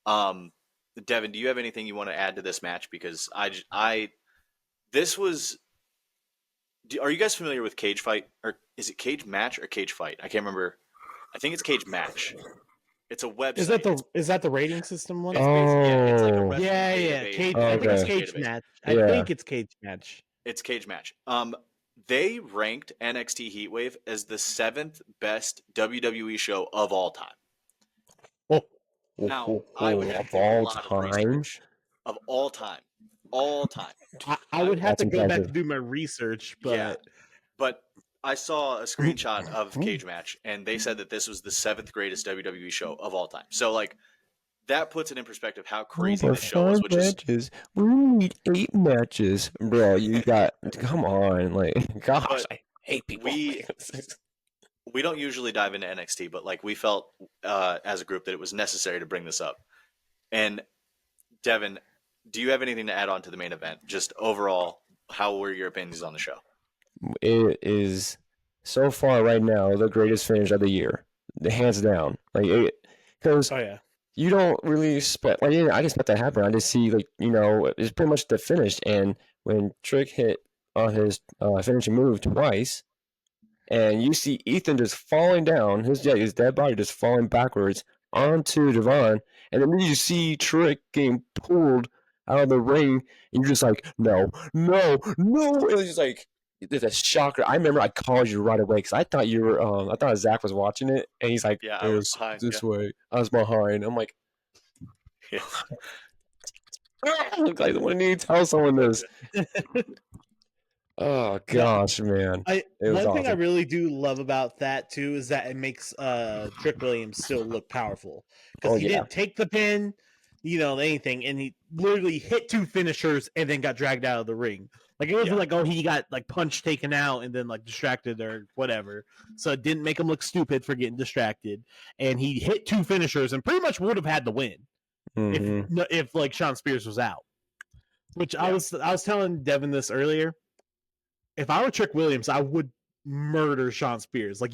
Devin, do you have anything you want to add to this match? Because this was. Are you guys familiar with Cage Fight, or is it Cage Match or Cage Fight? I can't remember. I think it's Cage Match. It's a website. Is that the rating system one? It's basically, it's like a Oh. wrestling Yeah. database. Cage, Oh, I think it's okay. Cage Match. I Yeah. think it's Cage Match. It's Cage Match. They ranked NXT Heatwave as the 7th best WWE show of all time. Now, I would have Of to do a all lot of time, research. Of all time. All time. I would have That's to go back impressive. to do my research, but Yeah. But I saw a screenshot of Cage Match, and they said that this was the 7th greatest WWE show of all time. So, like, that puts it in perspective how crazy Over this show was, 5 which is matches. We need 8 matches, bro. You got come on, like gosh, But I hate people. we don't usually dive into NXT, but like we felt as a group that it was necessary to bring this up. And Devin, do you have anything to add on to the main event? Just overall, how were your opinions on the show? It is so far right now the greatest finish of the year, hands down. Like because oh yeah, you don't really expect. Like, yeah, I didn't expect that to happen. I just see like it's pretty much the finish. And when Trick hit on his finishing move twice, and you see Ethan just falling down, his dead body just falling backwards onto Devon, and then you see Trick getting pulled out of the ring, and you're just like, no, no, no. It was just like it's a shocker. I remember I called you right away because I thought you were. I thought Zach was watching it, and he's like, Yeah, it I was was behind. this way. I was behind. I'm like, Yeah. I want to tell someone this. Oh gosh, man. It was one thing I awesome. really do love about that too is that it makes Trick Williams still look powerful because Oh, he yeah. didn't take the pin, anything, and he literally hit 2 finishers and then got dragged out of the ring. Like it wasn't like he got like punch taken out and then like distracted or whatever. So it didn't make him look stupid for getting distracted, and he hit 2 finishers and pretty much would have had the win if like Shawn Spears was out. Which I was telling Devin this earlier. If I were Trick Williams, I would murder Shawn Spears. Like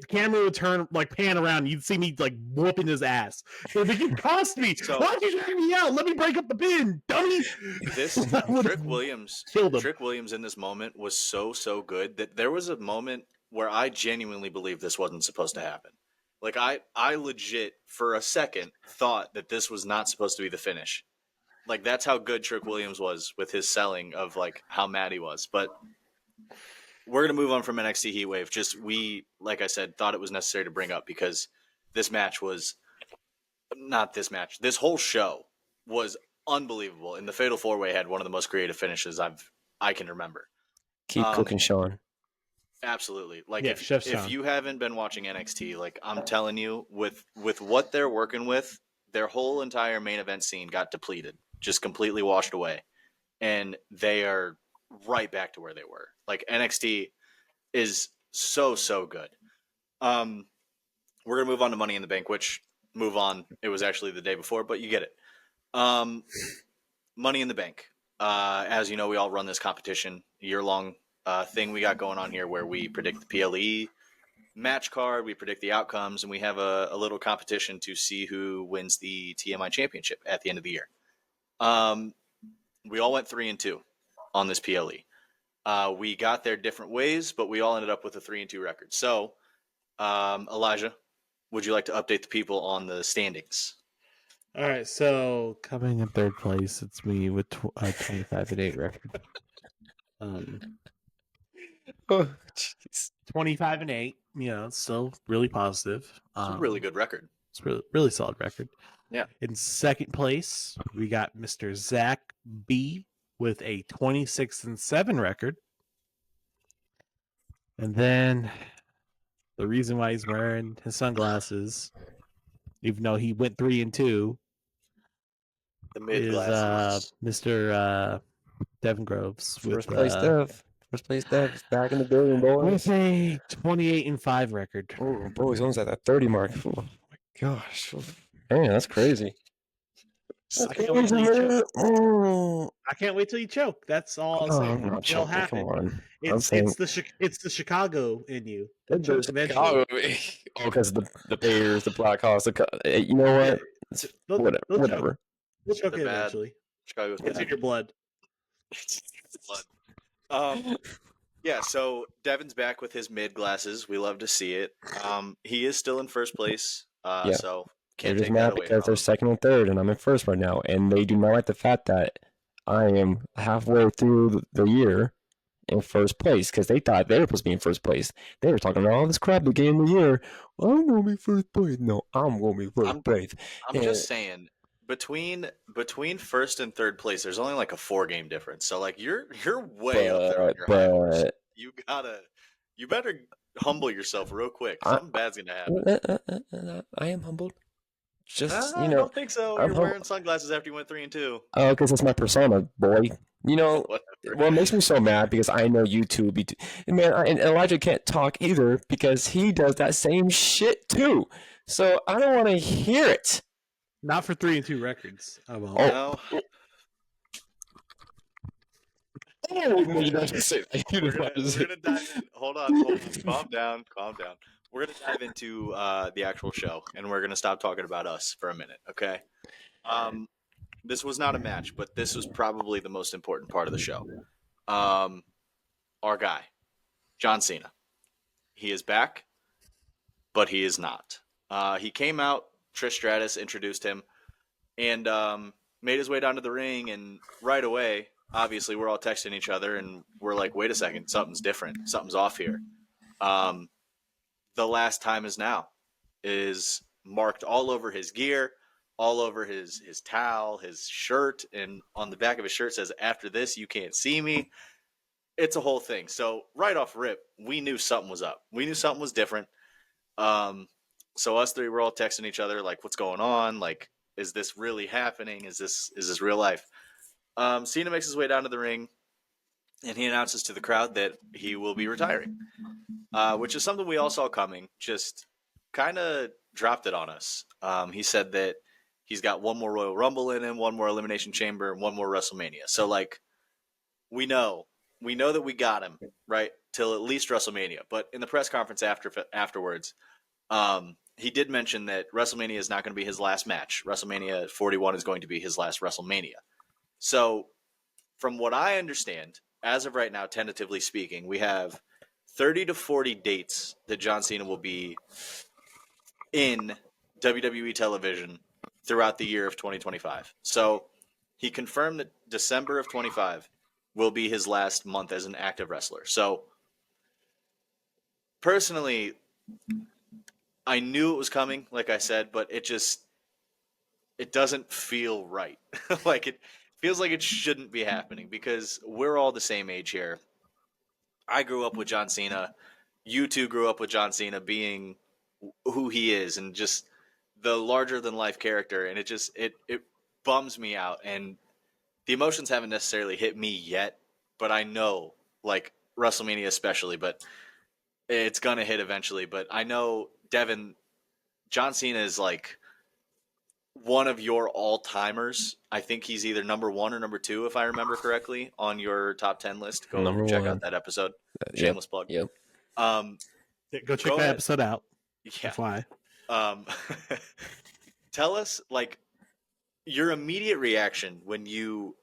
camera would turn like pan around, you'd see me like whooping his ass. But like, you cost me. So, why'd you drag me out? Let me break up the pin, dummy. This Trick Williams in this moment was so good that there was a moment where I genuinely believe this wasn't supposed to happen. Like I legit for a second thought that this was not supposed to be the finish. Like that's how good Trick Williams was with his selling of like how mad he was. But we're gonna move on from NXT Heatwave. Just we, like I said, thought it was necessary to bring up because this match was not this match. This whole show was unbelievable, and the Fatal 4-Way had one of the most creative finishes I can remember. Keep cooking, Sean. Absolutely. Like Yeah, if you haven't been watching NXT, like I'm telling you, with what they're working with, their whole entire main event scene got depleted, just completely washed away, and they are right back to where they were. Like NXT is so good. We're gonna move on to Money in the Bank, which it was actually the day before, but you get it. Money in the Bank. As you know, we all run this competition, year-long thing we got going on here where we predict the PLE match card, we predict the outcomes, and we have a little competition to see who wins the TMI championship at the end of the year. We all went 3-2 on this PLE. We got there different ways, but we all ended up with a 3-2 record. So, Elijah, would you like to update the people on the standings? All right, so coming in third place, it's me with 25-8 record. Oh, jeez. 25-8. It's still really positive. It's a really good record. It's really solid record. Yeah. In second place, we got Mr. Zach B with a 26-7 record. And then the reason why he's wearing his sunglasses, even though he went 3-2, the mid is Mr. Devin Groves. First place Dev is back in the building, boys. With a 28-5 record. Oh, boys, almost at that 30 mark. Oh my gosh, man, that's crazy. I can't wait till you choke. I can't wait till you choke. That's all I'll say. I'm not It'll choking. happen. Come on. It's the Chicago in you. Chicago. Oh, because the Bears, the Blackhawks. You know what? Whatever. They'll choke it eventually. Chicago's it's in your blood. Yeah, so Devin's back with his mid glasses. We love to see it. He is still in first place. So can't take that away because they're second and third, and I'm in first right now. And they do not like the fact that I am halfway through the year, in first place because they thought they were supposed to be in first place. They were talking all this crap beginning of the year. I'm going to be first place. No, I'm going to be first place. I'm just saying, between first and third place, there's only like a 4-game difference. So like you're way up there on your high horse. You better humble yourself real quick. Something bad's gonna happen. I am humbled. Just I don't think so. You're wearing sunglasses after you went 3-2. Oh, because that's my persona, boy. Whatever. What makes me so mad because I know you two man, and Elijah can't talk either because he does that same shit too. So I don't want to hear it. Not for 3-2 records. I won't. No. We're gonna dive in. Hold on. Calm down. We're gonna dive into the actual show, and we're gonna stop talking about us for a minute, okay? This was not a match, but this was probably the most important part of the show. Our guy, John Cena. He is back, but he is not. He came out. Trish Stratus introduced him, and made his way down to the ring, and right away, obviously, we're all texting each other, and we're like, wait a second, something's different. Something's off here. The last time is now is marked all over his gear, all over his towel, his shirt, and on the back of his shirt says, after this, you can't see me. It's a whole thing. So right off rip, we knew something was up. We knew something was different. So us three were all texting each other, like, what's going on? Like, is this really happening? Is this real life? Cena makes his way down to the ring, and he announces to the crowd that he will be retiring, which is something we all saw coming, just kind of dropped it on us. He said that he's got one more Royal Rumble in him, one more Elimination Chamber, and one more WrestleMania. So, like, we know that we got him, right, till at least WrestleMania. But in the press conference afterwards, he did mention that WrestleMania is not going to be his last match. WrestleMania 41 is going to be his last WrestleMania. So, from what I understand, as of right now, tentatively speaking, we have 30 to 40 dates that John Cena will be in WWE television throughout the year of 2025. So, he confirmed that December of 25 will be his last month as an active wrestler. So, personally, I knew it was coming, like I said, but it doesn't feel right. Like, it feels like it shouldn't be happening because we're all the same age here. I grew up with John Cena. You two grew up with John Cena being who he is and just the larger than life character. And it bums me out. And the emotions haven't necessarily hit me yet, but I know, like, WrestleMania especially, but it's going to hit eventually. But I know, Devin, John Cena is like one of your all-timers. I think he's either number 1 or number 2, if I remember correctly, on your top 10 list. Go check out that episode. Shameless plug. Yep. Go check that episode out. Yeah. That's why. Tell us, like, your immediate reaction when you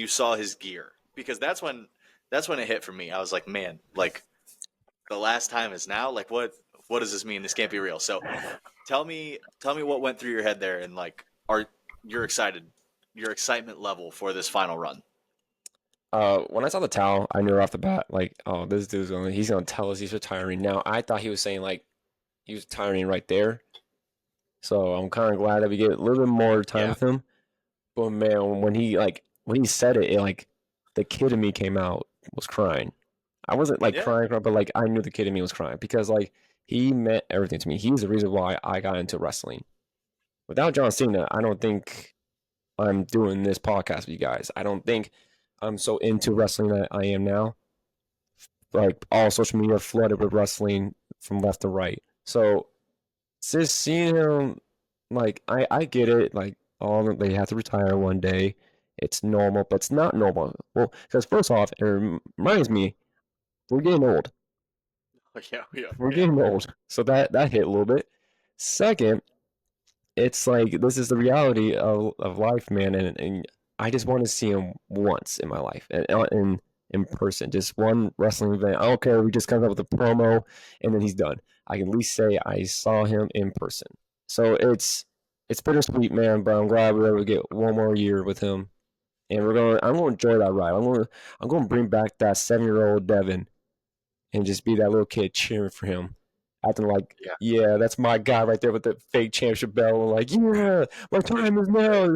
saw his gear, because that's when it hit for me. I was like, man, like, the last time is now. Like, what does this mean? This can't be real. So tell me what went through your head there, and like, you're excited, your excitement level for this final run. When I saw the towel, I knew off the bat, like, oh, this dude's he's gonna tell us he's retiring. Now, I thought he was saying, like, he was retiring right there. So I'm kind of glad that we get a little bit more time with him. But man, when he said it, like, the kid in me came out, was crying. I wasn't like crying, but like I knew the kid in me was crying because like he meant everything to me. He's the reason why I got into wrestling. Without John Cena, I don't think I'm doing this podcast with you guys. I don't think I'm so into wrestling that I am now. Like, all social media flooded with wrestling from left to right. So just seeing him, like, I get it. Like, they have to retire one day. It's normal, but it's not normal. Well, because first off, it reminds me, we're getting old. We're getting old. So that hit a little bit. Second, it's like, this is the reality of life, man. And I just want to see him once in my life, and in person. Just one wrestling event. I don't care if he just comes up with a promo and then he's done. I can at least say I saw him in person. So it's bittersweet, man, but I'm glad we were able to get one more year with him and I'm going to enjoy that ride. I'm going to bring back that 7-year-old Devin, and just be that little kid cheering for him, acting like, yeah, that's my guy right there with the fake championship belt, and like, yeah, my time is now.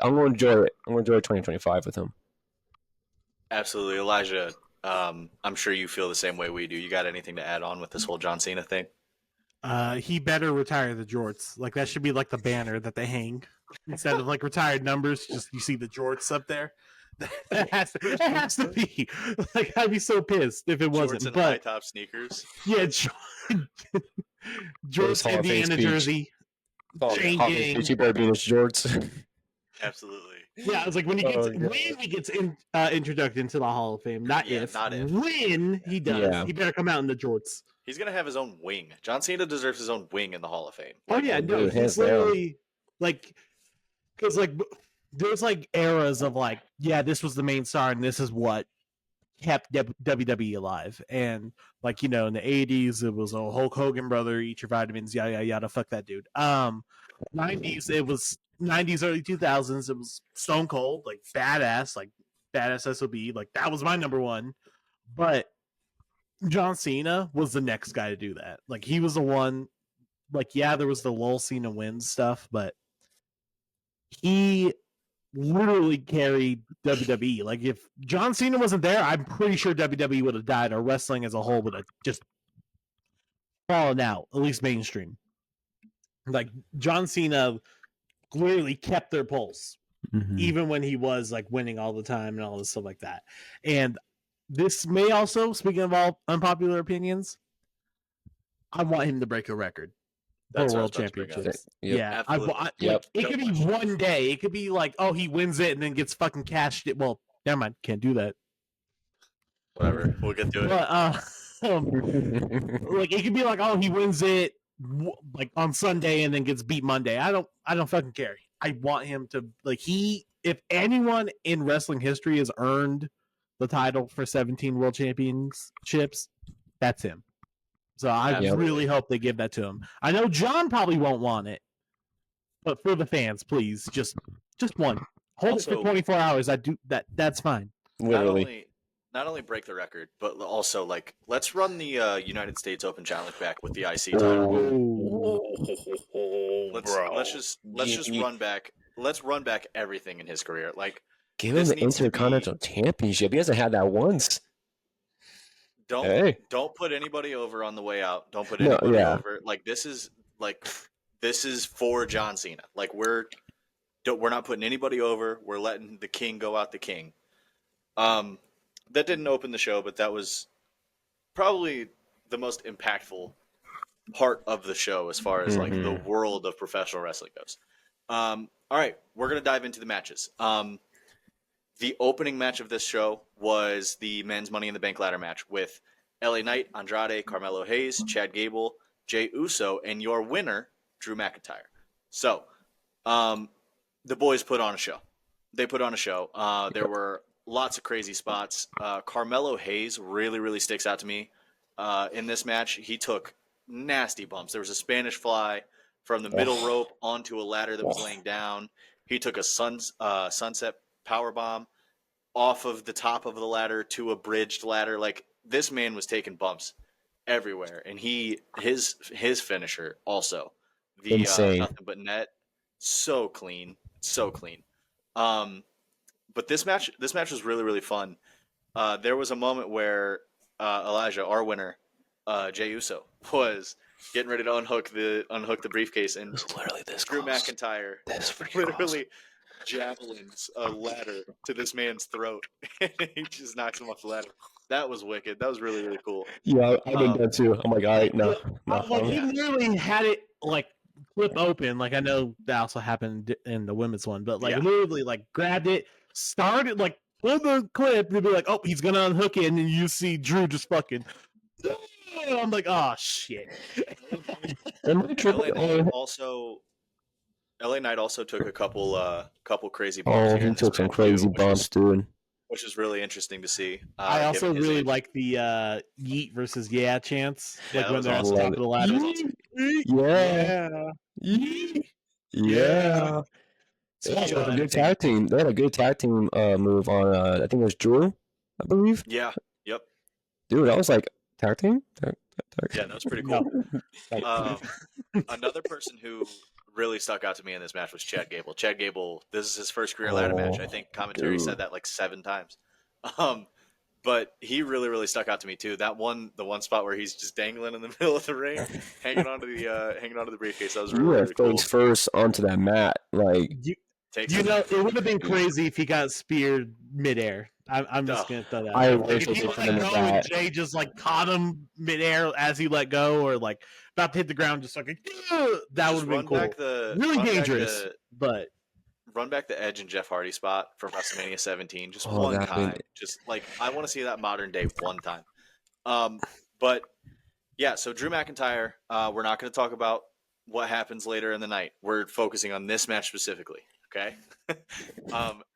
I'm going to enjoy it. I'm going to enjoy 2025 with him. Absolutely, Elijah. I'm sure you feel the same way we do. You got anything to add on with this whole John Cena thing? He better retire the jorts. Like that should be like the banner that they hang instead of like retired numbers. Just you see the jorts up there. It has to be. Like I'd be so pissed if it wasn't. Jorts and but high top sneakers. Yeah, jorts, Indiana jersey. Chain gang. You better be in his jorts. Absolutely. Yeah, it's like when he gets introduced into the Hall of Fame. Not if. When he does, he better come out in the jorts. He's gonna have his own wing. John Cena deserves his own wing in the Hall of Fame. Oh yeah, no, he's literally like, because like there's like eras of like, yeah, this was the main star and this is what kept WWE alive. And like, you know, in the 80s it was a Hulk Hogan brother, eat your vitamins, yada yada yada, fuck that dude. 90s it was 90s, early 2000s it was Stone Cold, like badass SOB, like that was my number one. But John Cena was the next guy to do that. Like he was the one. Like yeah, there was the lull Cena wins stuff, but he literally carried WWE. Like if John Cena wasn't there, I'm pretty sure WWE would have died, or wrestling as a whole would have just fallen out, at least mainstream. Like John Cena literally kept their pulse, even when he was like winning all the time and all this stuff like that. And this may also, speaking of all unpopular opinions, I want him to break a record for World Championships. Yeah, it could be one day. It could be like, oh, he wins it and then gets fucking cashed it. Well, never mind, can't do that. Whatever, we'll get to it. But like it could be like, oh, he wins it like on Sunday and then gets beat Monday. I don't fucking care. I want him to like if anyone in wrestling history has earned the title for 17 world championships, that's him. So I really hope they give that to him. I know John probably won't want it, but for the fans, please, just one. Hold it for 24 hours. That's fine. Literally. Not only break the record, but also like let's run the United States Open Challenge back with the IC title. Let's just run back. Let's run back everything in his career. Like give him the Intercontinental Championship. He hasn't had that once. Don't put anybody over on the way out. Don't put anybody over. Like this is for John Cena. Like we're not putting anybody over. We're letting the king go out the king. That didn't open the show, but that was probably the most impactful part of the show as far as like the world of professional wrestling goes. All right, we're gonna dive into the matches. The opening match of this show was the men's Money in the Bank ladder match with LA Knight, Andrade, Carmelo Hayes, Chad Gable, Jey Uso, and your winner, Drew McIntyre. So, the boys put on a show. They put on a show. There were lots of crazy spots. Carmelo Hayes really, really sticks out to me in this match. He took nasty bumps. There was a Spanish fly from the middle rope onto a ladder that was laying down. He took a sunset powerbomb off of the top of the ladder to a bridged ladder. Like this man was taking bumps everywhere, and his finisher also the nothing but net, so clean. But this match was really, really fun. There was a moment where Elijah, our winner, Jey Uso, was getting ready to unhook the briefcase, and Drew McIntyre literally javelins a ladder to this man's throat, and he just knocks him off the ladder. That was wicked. That was really, really cool. Yeah, I did that too. I'm like, all right, no. Like he literally had it like flip open. Like I know that also happened in the women's one, but like literally like grabbed it, started like pulled the clip, and be like, oh, he's gonna unhook it, and then you see Drew just fucking. I'm like, oh shit. LA Knight also took a couple crazy bumps. Oh, he took some crazy bumps, dude. Which is really interesting to see. I also really like the yeet versus yeah chants. Like when they're on top of the ladder. Yeah. They had a good tag team. They had a good tag team move on. I think it was Drew, I believe. Yeah. Yep. Dude, I was like, tag team. Yeah, that was pretty cool. Another person who really stuck out to me in this match was Chad Gable. Chad Gable, this is his first career ladder match. I think commentary said that like 7 times. But he really, really stuck out to me too. The one spot where he's just dangling in the middle of the ring, hanging onto the briefcase. That was really, really cool. Face first onto that mat, like it would have been crazy if he got speared midair. I'm just gonna throw that. I wish if he let go and Jay just like caught him midair as he let go, or like about to hit the ground, just like that would have been cool. Really dangerous, but. Run back the Edge and Jeff Hardy spot from WrestleMania 17 just one time. Just like I want to see that modern day one time. But yeah, so Drew McIntyre, we're not going to talk about what happens later in the night. We're focusing on this match specifically, okay?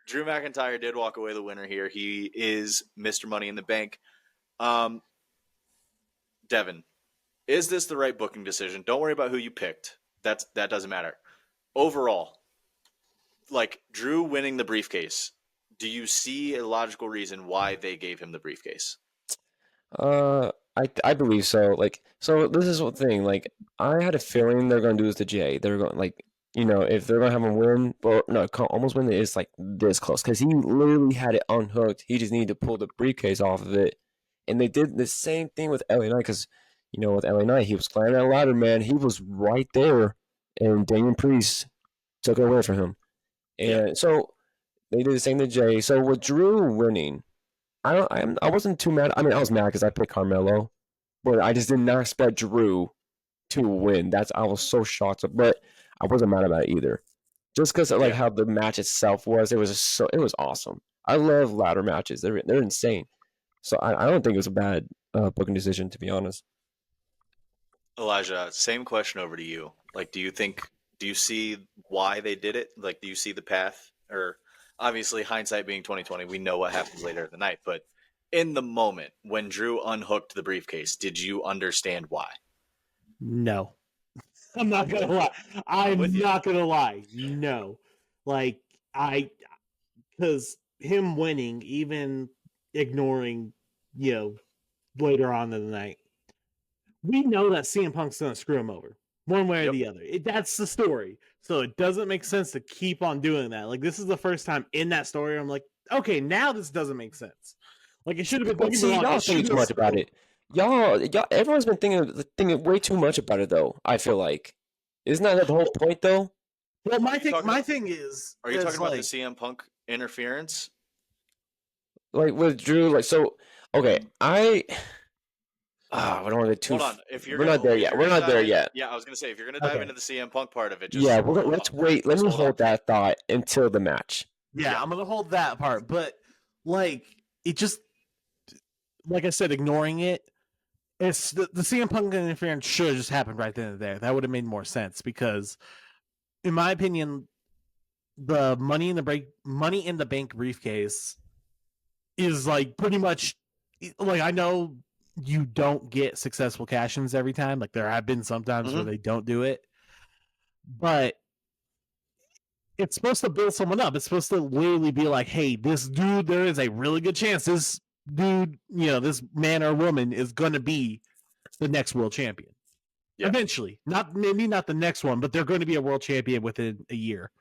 Drew McIntyre did walk away the winner here. He is Mr. Money in the Bank. Devin, is this the right booking decision? Don't worry about who you picked. That doesn't matter. Overall, like Drew winning the briefcase, do you see a logical reason why they gave him the briefcase? I believe so. Like, so this is the thing. Like, I had a feeling they're gonna do this to Jay. They're going like, if they're gonna have him win, well, no, almost win, it's like this close because he literally had it unhooked. He just needed to pull the briefcase off of it, and they did the same thing with LA Knight because, with LA Knight, he was climbing that ladder, man. He was right there, and Damian Priest took it away from him. And so they did the same to Jay. So with Drew winning, I wasn't too mad. I mean, I was mad because I picked Carmelo, but I just did not expect Drew to win. I was so shocked. But I wasn't mad about it either, just because of like how the match itself was. It was awesome. I love ladder matches. They're insane. So I don't think it was a bad booking decision, to be honest. Elijah, same question over to you. Like, do you see why they did it? Like, do you see the path? Or obviously, hindsight being 2020, we know what happens later in the night. But in the moment when Drew unhooked the briefcase, did you understand why? No, I'm not gonna lie. I'm not gonna lie. No, like because him winning, even ignoring, later on in the night, we know that CM Punk's gonna screw him over. One way or the other. That's the story. So it doesn't make sense to keep on doing that. Like, this is the first time in that story I'm like, okay, now this doesn't make sense. Like, it should have been... y'all think too much about it. Y'all, everyone's been thinking way too much about it, though, I feel like. Isn't that the whole point, though? Well, my thing is... Are you talking about the CM Punk interference? Like, with Drew, like, so... Okay, I don't want to get too... Hold on. We're not there yet. We're not there yet. Yeah, I was going to say, if you're going to dive into the CM Punk part of it... let's wait. Let me hold that thought until the match. Yeah, I'm going to hold that part. But, like, it just... Like I said, ignoring it, it's the CM Punk interference should have just happened right then and there. That would have made more sense because, in my opinion, the Money in the Bank briefcase is, like, pretty much... Like, I know... You don't get successful cash-ins every time. Like, there have been some times where they don't do it. But it's supposed to build someone up. It's supposed to literally be like, hey, this dude, there is a really good chance this dude, this man or woman is going to be the next world champion. Yeah. Eventually. Maybe not the next one, but they're going to be a world champion within a year.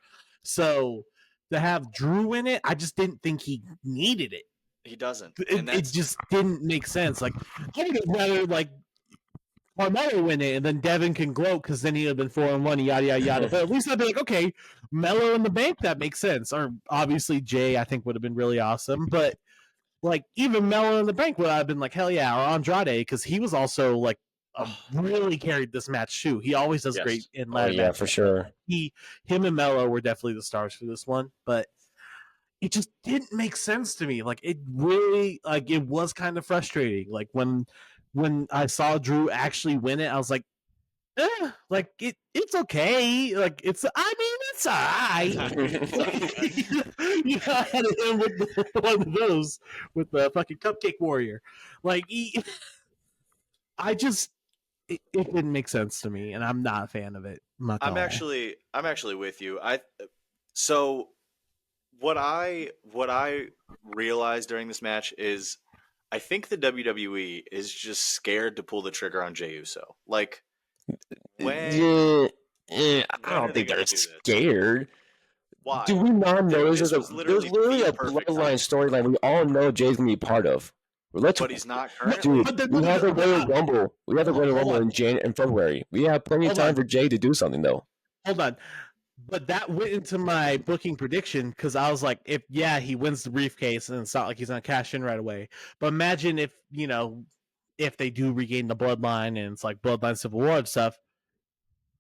So to have Drew in it, I just didn't think he needed it. He doesn't. It just didn't make sense. Like, I would have rather, like, Carmelo win it, and then Devin can gloat because then he'd have been 4-1, yada, yada, yada. But at least I'd be like, okay, Melo in the Bank, that makes sense. Or, obviously, Jay, I think, would have been really awesome. But, like, even Melo in the Bank would have been like, hell yeah. Or Andrade, because he was also, like, really carried this match, too. He always does great in ladder matches. Yeah, for sure. Him and Melo were definitely the stars for this one. But it just didn't make sense to me. Like, it really, like, it was kind of frustrating. Like, when I saw Drew actually win it, I was like, like, it's okay. Like, it's all right. I had him with one of those with the fucking Cupcake Warrior. Like, it didn't make sense to me, and I'm not a fan of it. I'm actually with you. So what I realized during this match is I think the WWE is just scared to pull the trigger on Jey Uso. Like when I when don't are they think gonna they're do this? scared. Why? Do we not know This was there's literally literally the a perfect bloodline time, storyline we all know Jay's gonna be part of. Let's but he's not No, currently. dude. but then We have the Royal but, Rumble. We have the Royal hold Rumble on, in February. We have plenty of hold time on, for Jay to do something though. hold on. But that went into my booking prediction because I was like, if he wins the briefcase and it's not like he's gonna cash in right away. But imagine if if they do regain the bloodline and it's like bloodline civil war and stuff,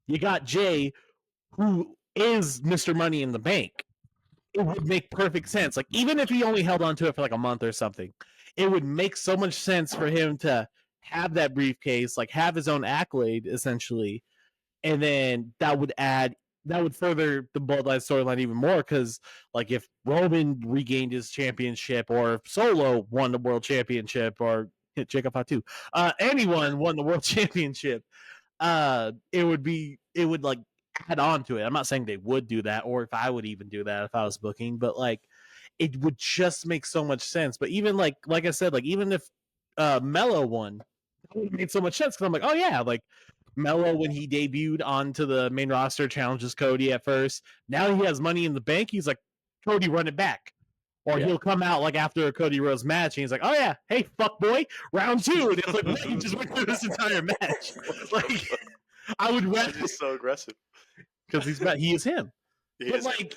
you got Jay, who is Mr. Money in the Bank. It would make perfect sense. Like even if he only held on to it for like a month or something, it would make so much sense for him to have that briefcase, like have his own accolade essentially, and then that would further the bloodline storyline even more because like if Roman regained his championship or if Solo won the world championship or Jacob Fatu, anyone won the world championship, it would like add on to it. I'm not saying they would do that or if I would even do that if I was booking, but like it would just make so much sense. But even like I said, like even if Mello won, that would have made so much sense because I'm like, oh yeah, like Mello when he debuted onto the main roster challenges Cody at first. Now he has Money in the Bank. He's like, Cody, run it back. Or he'll come out like after a Cody Rhodes match and he's like, oh yeah, hey fuck boy, round 2. And it's like, what? You just went through this entire match. Like I would rather He's so aggressive because he is him. But like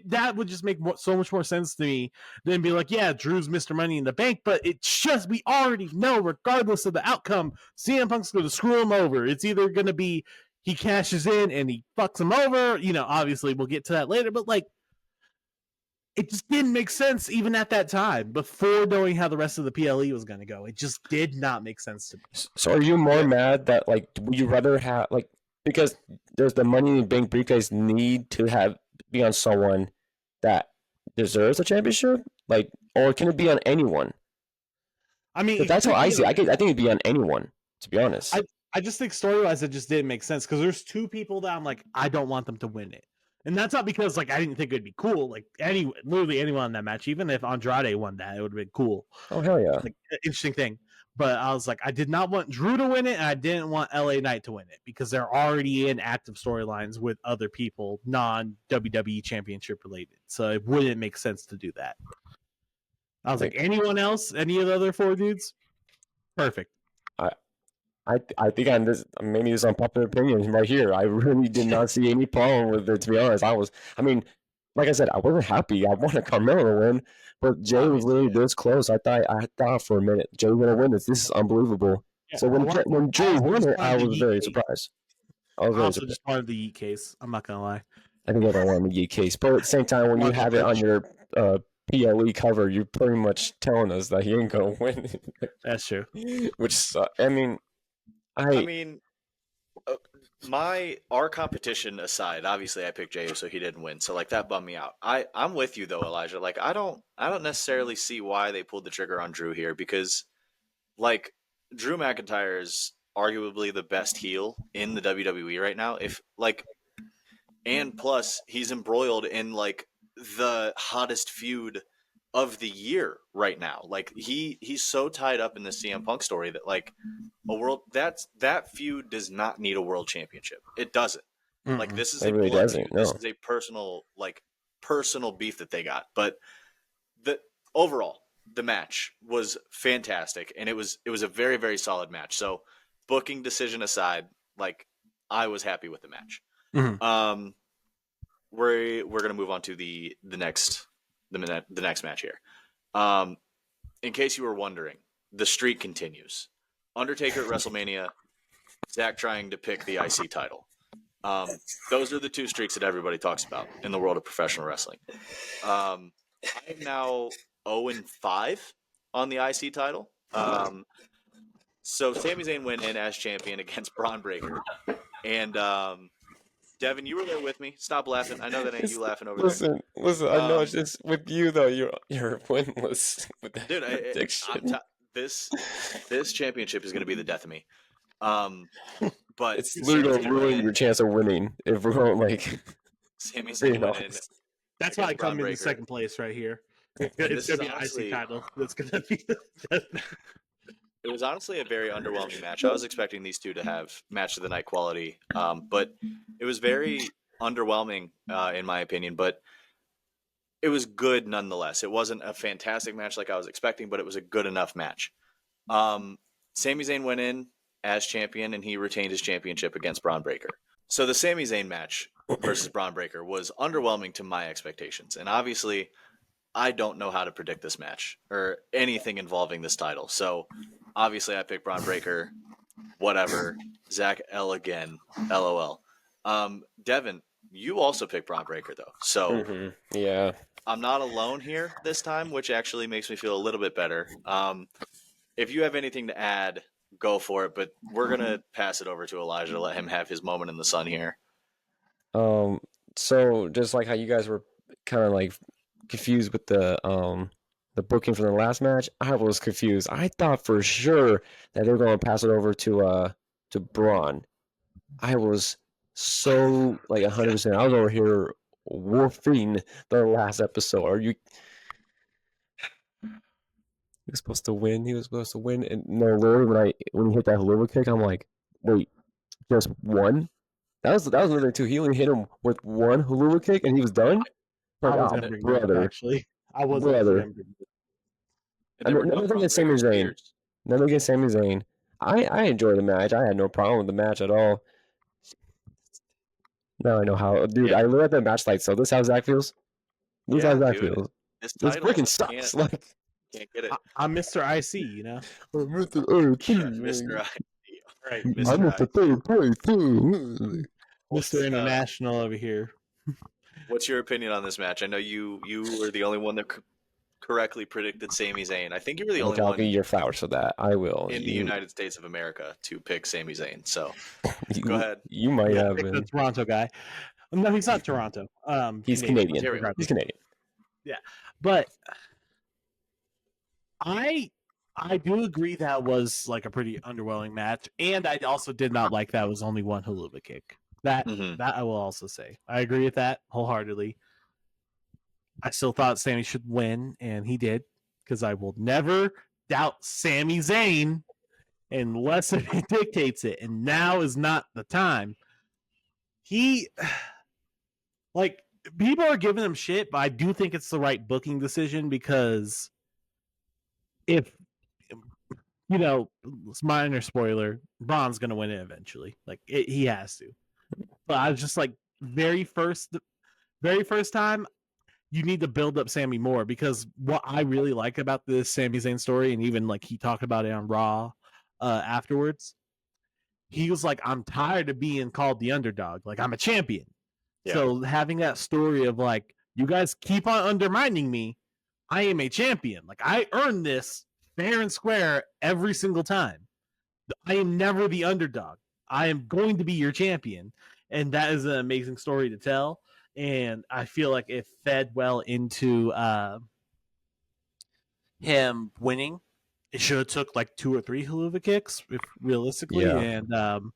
that would just make so much more sense to me than be like, yeah, Drew's Mr. Money in the Bank, but it's just we already know, regardless of the outcome, CM Punk's going to screw him over. It's either going to be he cashes in and he fucks him over. Obviously we'll get to that later, but like it just didn't make sense even at that time before knowing how the rest of the PLE was going to go. It just did not make sense to me. So are you more mad that like would you rather have like because there's the Money in the Bank briefcase need to have be on someone that deserves a championship, like, or can it be on anyone? I mean, That's how I see it. I think it'd be on anyone, to be honest. I just think story wise, it just didn't make sense because there's two people that I'm like, I don't want them to win it. And that's not because like I didn't think it'd be cool. Like literally anyone in that match, even if Andrade won that, it would have been cool. Oh hell yeah! Like interesting thing. But I was like, I did not want Drew to win it, and I didn't want LA Knight to win it because they're already in active storylines with other people, non WWE Championship related. So it wouldn't make sense to do that. I was like, anyone else, any of the other 4 dudes, perfect. I think on this maybe this unpopular opinion right here. I really did not see any problem with it. To be honest, I mean, like I said, I wasn't happy. I wanted Carmelo to win, but Jay was literally this close. I thought for a minute Jay was gonna win this. This is unbelievable. Yeah, so when Jay won it, I was very surprised. I also just wanted the Yeet case. I'm not gonna lie. I think everyone wanted the Yeet case, but at the same time, when you have it on your PLE cover, you're pretty much telling us that he ain't gonna win. That's true. Which I mean. Our competition aside, obviously I picked Jey, so he didn't win. So like that bummed me out. I'm with you though, Elijah. Like I don't necessarily see why they pulled the trigger on Drew here because like Drew McIntyre is arguably the best heel in the WWE right now. If like, and plus he's embroiled in like the hottest feud of the year right now. Like he's so tied up in the CM Punk story that like that feud does not need a world championship. It doesn't. Mm-mm. Like this is a really blood feud. No. This is a personal beef that they got. But overall the match was fantastic and it was a very, very solid match. So booking decision aside, like I was happy with the match. Mm-hmm. We're gonna move on to the next match here. In case you were wondering, the streak continues. Undertaker at WrestleMania, Zack trying to pick the IC title. Those are the 2 streaks that everybody talks about in the world of professional wrestling. I am now 0-5 on the IC title. So Sami Zayn went in as champion against Braun Breaker. And Devin, you were there with me. Stop laughing. I know that ain't you laughing over there. Listen. I know it's just with you though. You're winless with that prediction. This championship is going to be the death of me. But it's literally going to ruin your chance of winning if we're going like. Sami Very Zayn went in. nice. That's why I against come Braun in Breaker. second place right here. It's this gonna is be an honestly- IC title. That's gonna be. It was honestly a very underwhelming match. I was expecting these two to have match of the night quality, but it was very underwhelming in my opinion. But it was good nonetheless. It wasn't a fantastic match like I was expecting, but it was a good enough match. Sami Zayn went in as champion, and he retained his championship against Braun Breaker. So the Sami Zayn match versus Braun Breaker was underwhelming to my expectations, and obviously, I don't know how to predict this match or anything involving this title. So obviously, I picked Braun Breaker. Whatever. Zach L again. LOL. Devin, you also picked Braun Breaker though, so Yeah. I'm not alone here this time, which actually makes me feel a little bit better. If you have anything to add, go for it. But we're gonna pass it over to Elijah to let him have his moment in the sun here. So just like how you guys were kind of like confused with the booking for the last match, I was confused. I thought for sure that they were going to pass it over to Braun. I was so like 100%. I was over here wolfing the last episode. Are you? He was supposed to win. He was supposed to win. And no, literally, when he hit that Helluva kick, I'm like, wait, just one? That was another two. He only hit him with one Helluva kick, and he was done. I Like, was oh, gonna bring that up, brother. actually. I was Brother. gonna bring it And there were no Nothing Braun against Sami Breaker Zayn. spears. Nothing against Sami Zayn. I enjoyed the match. I had no problem with the match at all. Now I know how. Dude, Yeah. I look at that match like, so this is how Zach feels? This is Yeah, how Zach dude. feels. This This title freaking sucks. Like, can't get it. I'm Mr. IC, you know. Mr. Mr. I. Right, I'm Mr. at the third place too. Mr. International over here. What's your opinion on this match? I know you were the only one that correctly predicted Sami Zayn. I think you were the only I'll one give you your flowers for that. I will. in the United States of America to pick Sami Zayn. So you, go ahead. You might have Pick the been. Toronto guy. No, he's not Toronto. He's Canadian. Ontario. He's Canadian. But I do agree that was like a pretty underwhelming match, and I also did not like that it was only one Helluva kick. That I will also say. I agree with that wholeheartedly. I still thought Sami should win, and he did, because I will never doubt Sami Zayn unless it dictates it, and now is not the time. He, like, people are giving him shit, but I do think it's the right booking decision, because if, you know, it's minor spoiler, Braun's going to win it eventually. Like, he has to. But I was just like, very first time, you need to build up Sami more, because what I really like about this Sami Zayn story, and even like he talked about it on Raw afterwards, he was like, I'm tired of being called the underdog. Like, I'm a champion. Yeah. So having that story of like, you guys keep on undermining me, I am a champion. Like, I earned this fair and square every single time. I am never the underdog. I am going to be your champion. And that is an amazing story to tell. And I feel like it fed well into him winning. It should have took like 2 or 3 Helluva kicks, if realistically. Yeah. And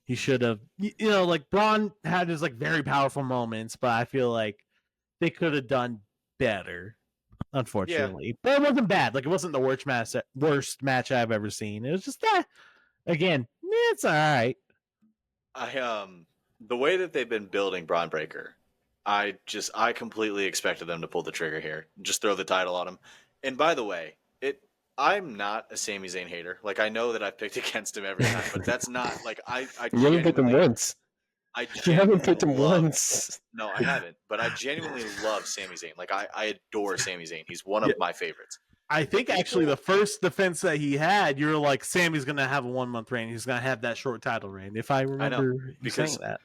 he should have, you know, like Braun had his like very powerful moments, but I feel like they could have done better, unfortunately. Yeah. But it wasn't bad. Like, it wasn't the worst match I've ever seen. It was just that, again, it's all right. The way that they've been building Braun Breaker, I completely expected them to pull the trigger here, just throw the title on him. And by the way, I'm not a Sami Zayn hater. Like, I know that I've picked against him every time, but that's not like I you haven't picked him once. You haven't picked him once. No, I haven't. But I genuinely love Sami Zayn. Like, I adore Sami Zayn. He's one of my favorites. I think actually the first defense that he had, you're like, Sami's gonna have a 1-month reign. He's gonna have that short title reign. If I remember you saying that.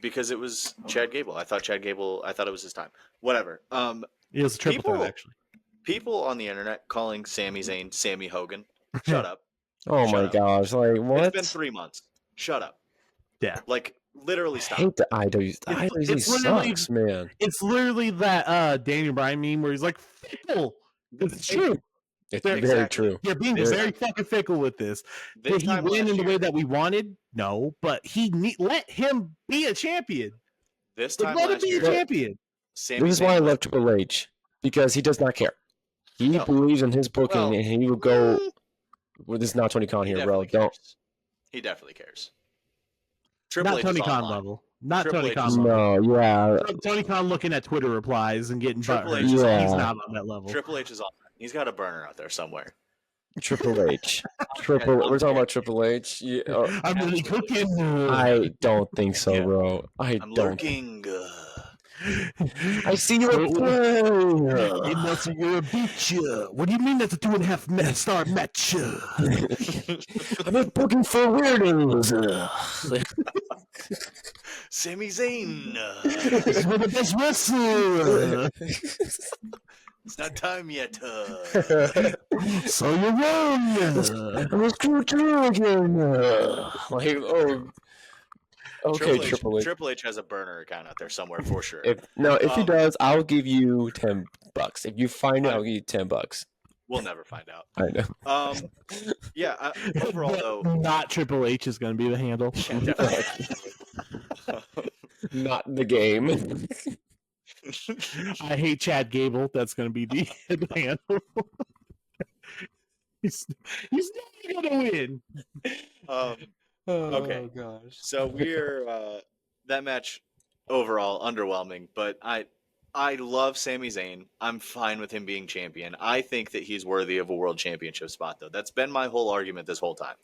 Because it was Chad Gable. I thought it was his time. Whatever. It was a triple threat, actually. People on the internet calling Sami Zayn Sammy Hogan. Shut up. Oh my gosh! Like, what? It's been 3 months. Shut up. Yeah. Like, literally stop. I hate the IWs. The IWs sucks, man. It's literally that Daniel Bryan meme where he's like, fickle. It's true. It's very true. You're being very fucking fickle with this. Did he win in the way that we wanted? No, but he let him be a champion. This Like, time let him last be year, champion. Sami This is why I Zayn was love Triple H, because he does not care. He No. believes in his booking, Well, and he will go. Well, this is not Tony Khan he here, bro. definitely Don't. cares. He definitely cares. Triple Not H Tony is Khan online. level. Not Triple Tony H Khan is- level. No, yeah, Tony Khan looking at Twitter replies and getting Triple butthurt. H is Yeah. He's not on that level. Triple H is online. He's got a burner out there somewhere. Triple H. Yeah, We're talking about Triple H. Yeah, I'm really absolutely. cooking. I don't think so, Yeah. bro. I'm don't. lurking. I see you at play. Hey, Nelson, you're a bitch. What do you mean that's a 2.5-star match? I'm not booking for weirdos. Sami Zayn. He's one of the best wrestlers. It's not time yet. So you're wrong. I'm a screw again. Like, oh, okay, Triple H. Triple H has a burner account out there somewhere for sure. If he does, I'll give you $10. If you find it, I'll give you $10. We'll never find out. I know. Yeah. Overall, though, Not Triple H is going to be the handle. yeah, definitely. Not the game. I hate Chad Gable. That's going to be the handle. he's never going to win. Okay. Oh gosh. So we're that match overall underwhelming, but I love Sami Zayn. I'm fine with him being champion. I think that he's worthy of a world championship spot, though. That's been my whole argument this whole time.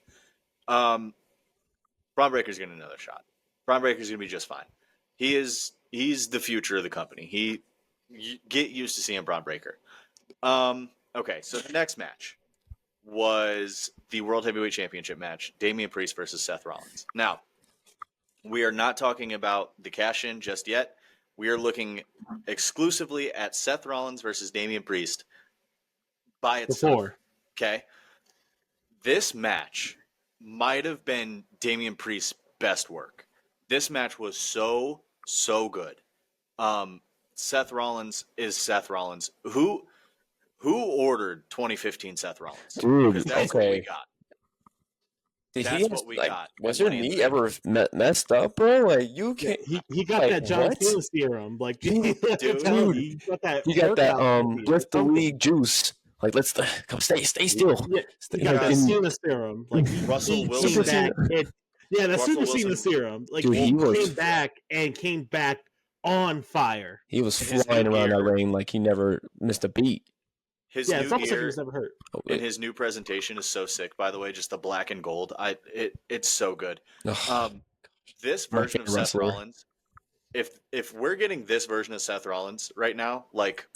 Braun Breaker's getting another shot. Braun Breaker's gonna be just fine. He's the future of the company. Get used to seeing Braun Breaker. Okay, so the next match was the World Heavyweight Championship match, Damian Priest versus Seth Rollins. Now, we are not talking about the cash-in just yet. We are looking exclusively at Seth Rollins versus Damian Priest by itself. Before. Okay? This match might have been Damian Priest's best work. This match was so good. Seth Rollins is Seth Rollins. Who ordered 2015 Seth Rollins? Dude, Because that's what we got. Did That's he what we like, got. was your knee ever messed up, bro? Like you can't. He got Like, that John what? Cena serum. Like, Dude. he got that. He got that workout lift the something. league juice. Like come stay still. Yeah, Stay, he got that and- Cena serum. Like Russell he Wilson. came back. Yeah, that Russell Super Cena Wilson. serum. Like Dude, he he was- came back on fire. He was His flying new around that gear. ring like he never missed a beat. His Yeah, new it's almost like he gear was never hurt. and his new presentation is so sick, by the way, just the black and gold. It's so good. This My version of favorite Seth wrestler. Rollins, if we're getting this version of Seth Rollins right now, like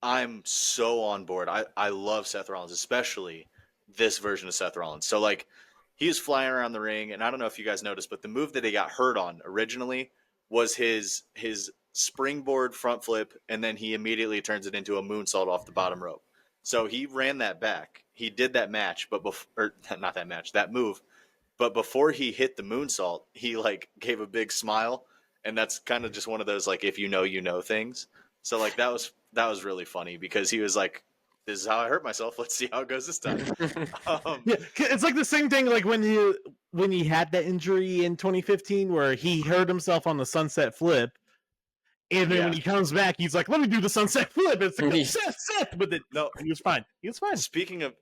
I'm so on board. I love Seth Rollins, especially this version of Seth Rollins. So like he was flying around the ring, and I don't know if you guys noticed, but the move that he got hurt on originally was his springboard front flip, and then he immediately turns it into a moonsault off the bottom rope. So he ran that back. He did that match, but not that match, that move. But before he hit the moonsault, he like gave a big smile, and that's kind of just one of those like if you know things. So like that was really funny because he was like, "This is how I hurt myself. Let's see how it goes this time." Yeah, it's like the same thing like when he had that injury in 2015 where he hurt himself on the sunset flip, and then when he comes back, he's like, "Let me do the sunset flip." It's like Seth, but then No, he was fine. He was fine. Speaking of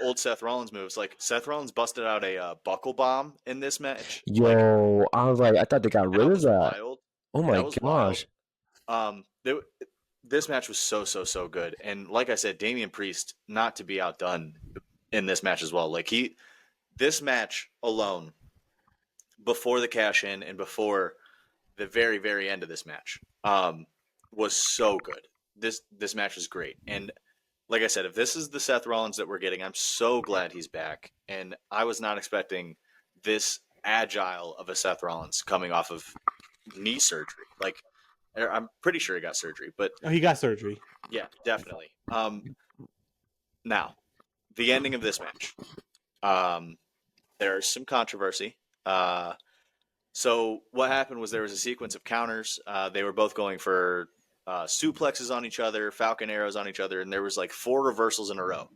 old Seth Rollins moves, like Seth Rollins busted out a buckle bomb in this match. Yo, I was like, I thought they got rid of that. Wild. Oh my That was gosh. This match was so good, and like I said, Damian Priest not to be outdone in this match as well. Like this match alone, before the cash in and before the very end of this match, was so good. This match was great, and like I said, if this is the Seth Rollins that we're getting, I'm so glad he's back. And I was not expecting this agile of a Seth Rollins coming off of knee surgery. Like, I'm pretty sure he got surgery, but Oh, he got surgery. yeah, definitely. Now, the ending of this match. There's some controversy. So what happened was there was a sequence of counters. They were both going for suplexes on each other, falcon arrows on each other, and there was like 4 reversals in a row.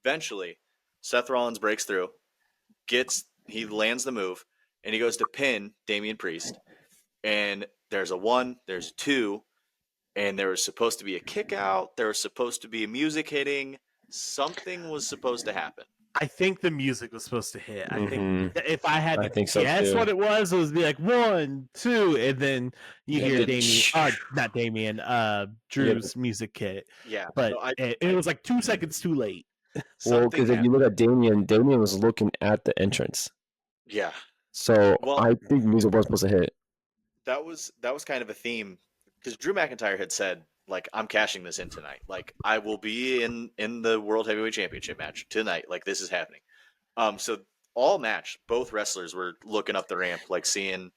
Eventually, Seth Rollins breaks through, he lands the move, and he goes to pin Damian Priest. And there's a 1, there's a 2, and there was supposed to be a kick out. There was supposed to be music hitting. Something was supposed to happen. I think the music was supposed to hit. I think Mm-hmm. if I had I to think so guess too. what it was be like 1, 2, and then you Yeah, hear the Damien, not Damien, yeah. Drew's music hit. Yeah. But So it was like 2 seconds too late. Well, something because if you happened. look at Damien was looking at the entrance. Yeah. So Well, I think music was supposed to hit. that was kind of a theme because Drew McIntyre had said like I'm cashing this in tonight. Like I will be in the World Heavyweight Championship match tonight. Like this is happening. So all match, both wrestlers were looking up the ramp, like seeing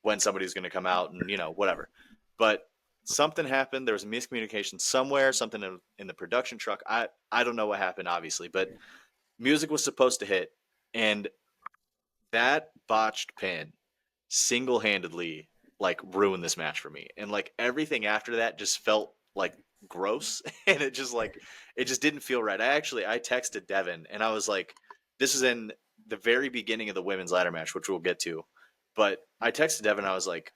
when somebody's going to come out and whatever. But something happened. There was a miscommunication somewhere. Something in the production truck. I don't know what happened, obviously, but music was supposed to hit, and that botched pin single-handedly like ruined this match for me. And like everything after that just felt like gross and it just didn't feel right. I texted Devin and I was like, this is in the very beginning of the women's ladder match, which we'll get to. But I texted Devin, I was like,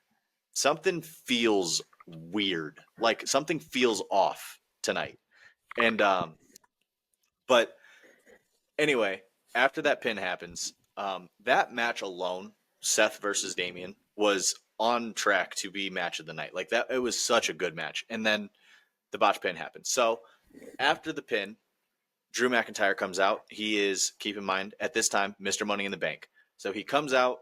something feels weird. Like something feels off tonight. And but anyway, after that pin happens, that match alone, Seth versus Damien, was on track to be match of the night. Like that, it was such a good match. And then the botch pin happened. So after the pin, Drew McIntyre comes out. He is, keep in mind, at this time, Mr. Money in the Bank. So he comes out,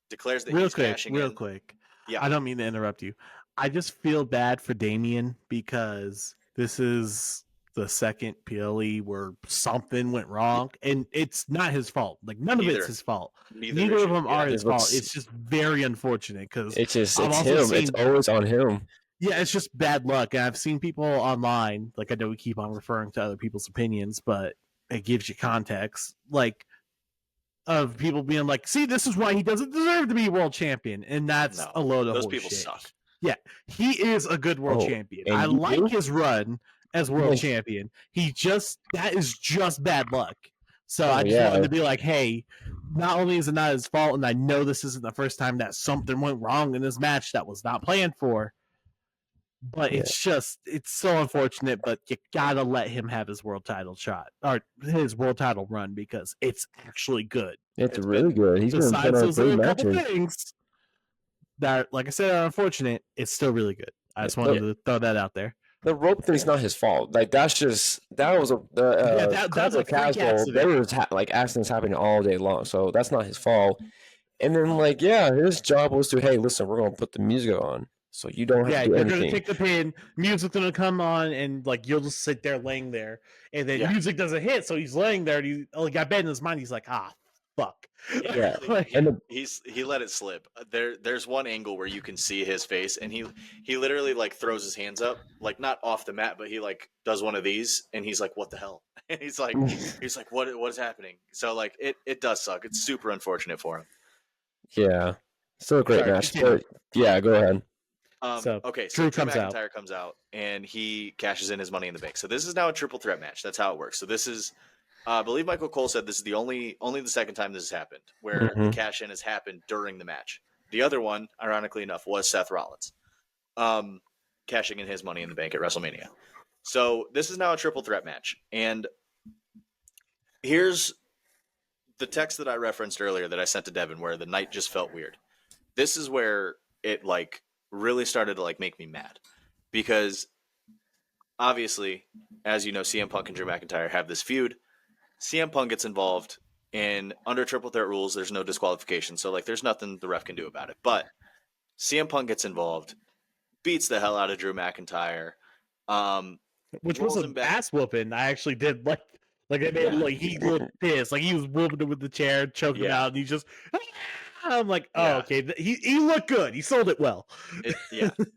declares that he's cashing in. Real quick. Yeah. I don't mean to interrupt you. I just feel bad for Damien because this is the second PLE where something went wrong, and it's not his fault. Like none of it's his fault. Neither of them are his fault. It's just very unfortunate because It's I've also him. seen, It's always on him. yeah, it's just bad luck. And I've seen people online, like I know we keep on referring to other people's opinions, but it gives you context, like of people being like, see, this is why he doesn't deserve to be world champion. And that's a load of those horse people shit. suck. Yeah, he is a good world champion. I and you like do? his run as world champion. That is just bad luck. So I just wanted to be like, hey, not only is it not his fault, and I know this isn't the first time that something went wrong in this match that was not planned for, but it's so unfortunate. But you gotta let him have his world title shot or his world title run because it's actually good. It's really good. He's been putting on great matches. Things that, like I said, are unfortunate. It's still really good. I just wanted to throw that out there. The rope thing's not his fault. Like that was that's a casual. There was like accidents happening all day long, so that's not his fault. And then his job was to, hey, listen, we're gonna put the music on, so you don't have to do anything. You're gonna take the pin, music's gonna come on, and like you'll just sit there laying there, and then music doesn't hit, so he's laying there. And he got bad in his mind. He's like, fuck. Yeah, he let it slip. There's one angle where you can see his face, and he literally like throws his hands up, like not off the mat, but he like does one of these, and he's like, "What the hell?" And he's like, "What is happening?" So like it does suck. It's super unfortunate for him. Yeah, still a great match. But yeah, go ahead. So Drew McIntyre comes out and he cashes in his Money in the Bank. So this is now a triple threat match. That's how it works. So this is. I believe Michael Cole said this is the only the second time this has happened, where the cash in has happened during the match. The other one, ironically enough, was Seth Rollins, cashing in his Money in the Bank at WrestleMania. So this is now a triple threat match, and here's the text that I referenced earlier that I sent to Devin, where the night just felt weird. This is where it like really started to like make me mad, because obviously, as you know, CM Punk and Drew McIntyre have this feud. CM Punk gets involved, and under triple threat rules, there's no disqualification. So, like, there's nothing the ref can do about it. But CM Punk gets involved, beats the hell out of Drew McIntyre. Which was an ass whooping. I actually did like I made like he looked pissed. Like he was whooping him with the chair, choking him out, and he just I'm like, okay. He looked good. He sold it well.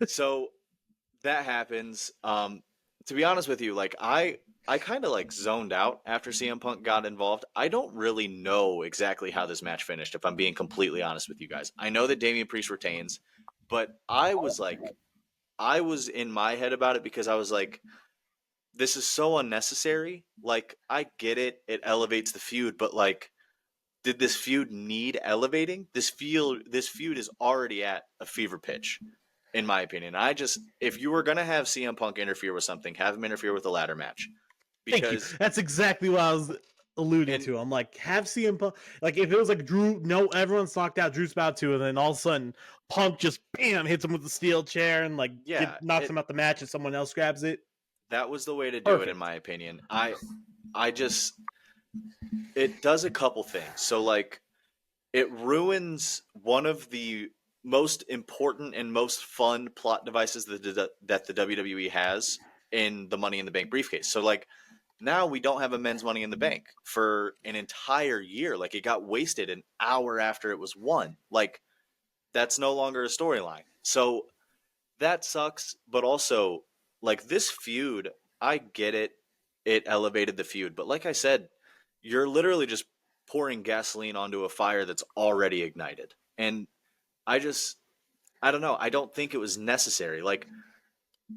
So that happens. To be honest with you, like I kind of like zoned out after CM Punk got involved. I don't really know exactly how this match finished, if I'm being completely honest with you guys. I know that Damian Priest retains, but I was in my head about it because I was like, this is so unnecessary. Like, I get it. It elevates the feud, but like, did this feud need elevating? This feud is already at a fever pitch. in my opinion. If you were gonna have CM Punk interfere with something, have him interfere with a ladder match. Thank you. Because That's exactly what I was alluding and to. I'm like, have CM Punk. Like, if it was like Drew, no, everyone's knocked out, Drew's about to, and then all of a sudden, Punk just bam hits him with the steel chair and like yeah, knocks him out the match, and someone else grabs it. that was the way to do it, in Perfect. my opinion. I just it does a couple things. So like it ruins one of the most important and most fun plot devices that the WWE has in the Money in the Bank briefcase. So like now we don't have a men's Money in the Bank for an entire year. Like it got wasted an hour after it was won. Like that's no longer a storyline. So that sucks, but also like this feud, I get it. It elevated the feud, but like I said, you're literally just pouring gasoline onto a fire that's already ignited. And I just I don't know. I don't think it was necessary. Like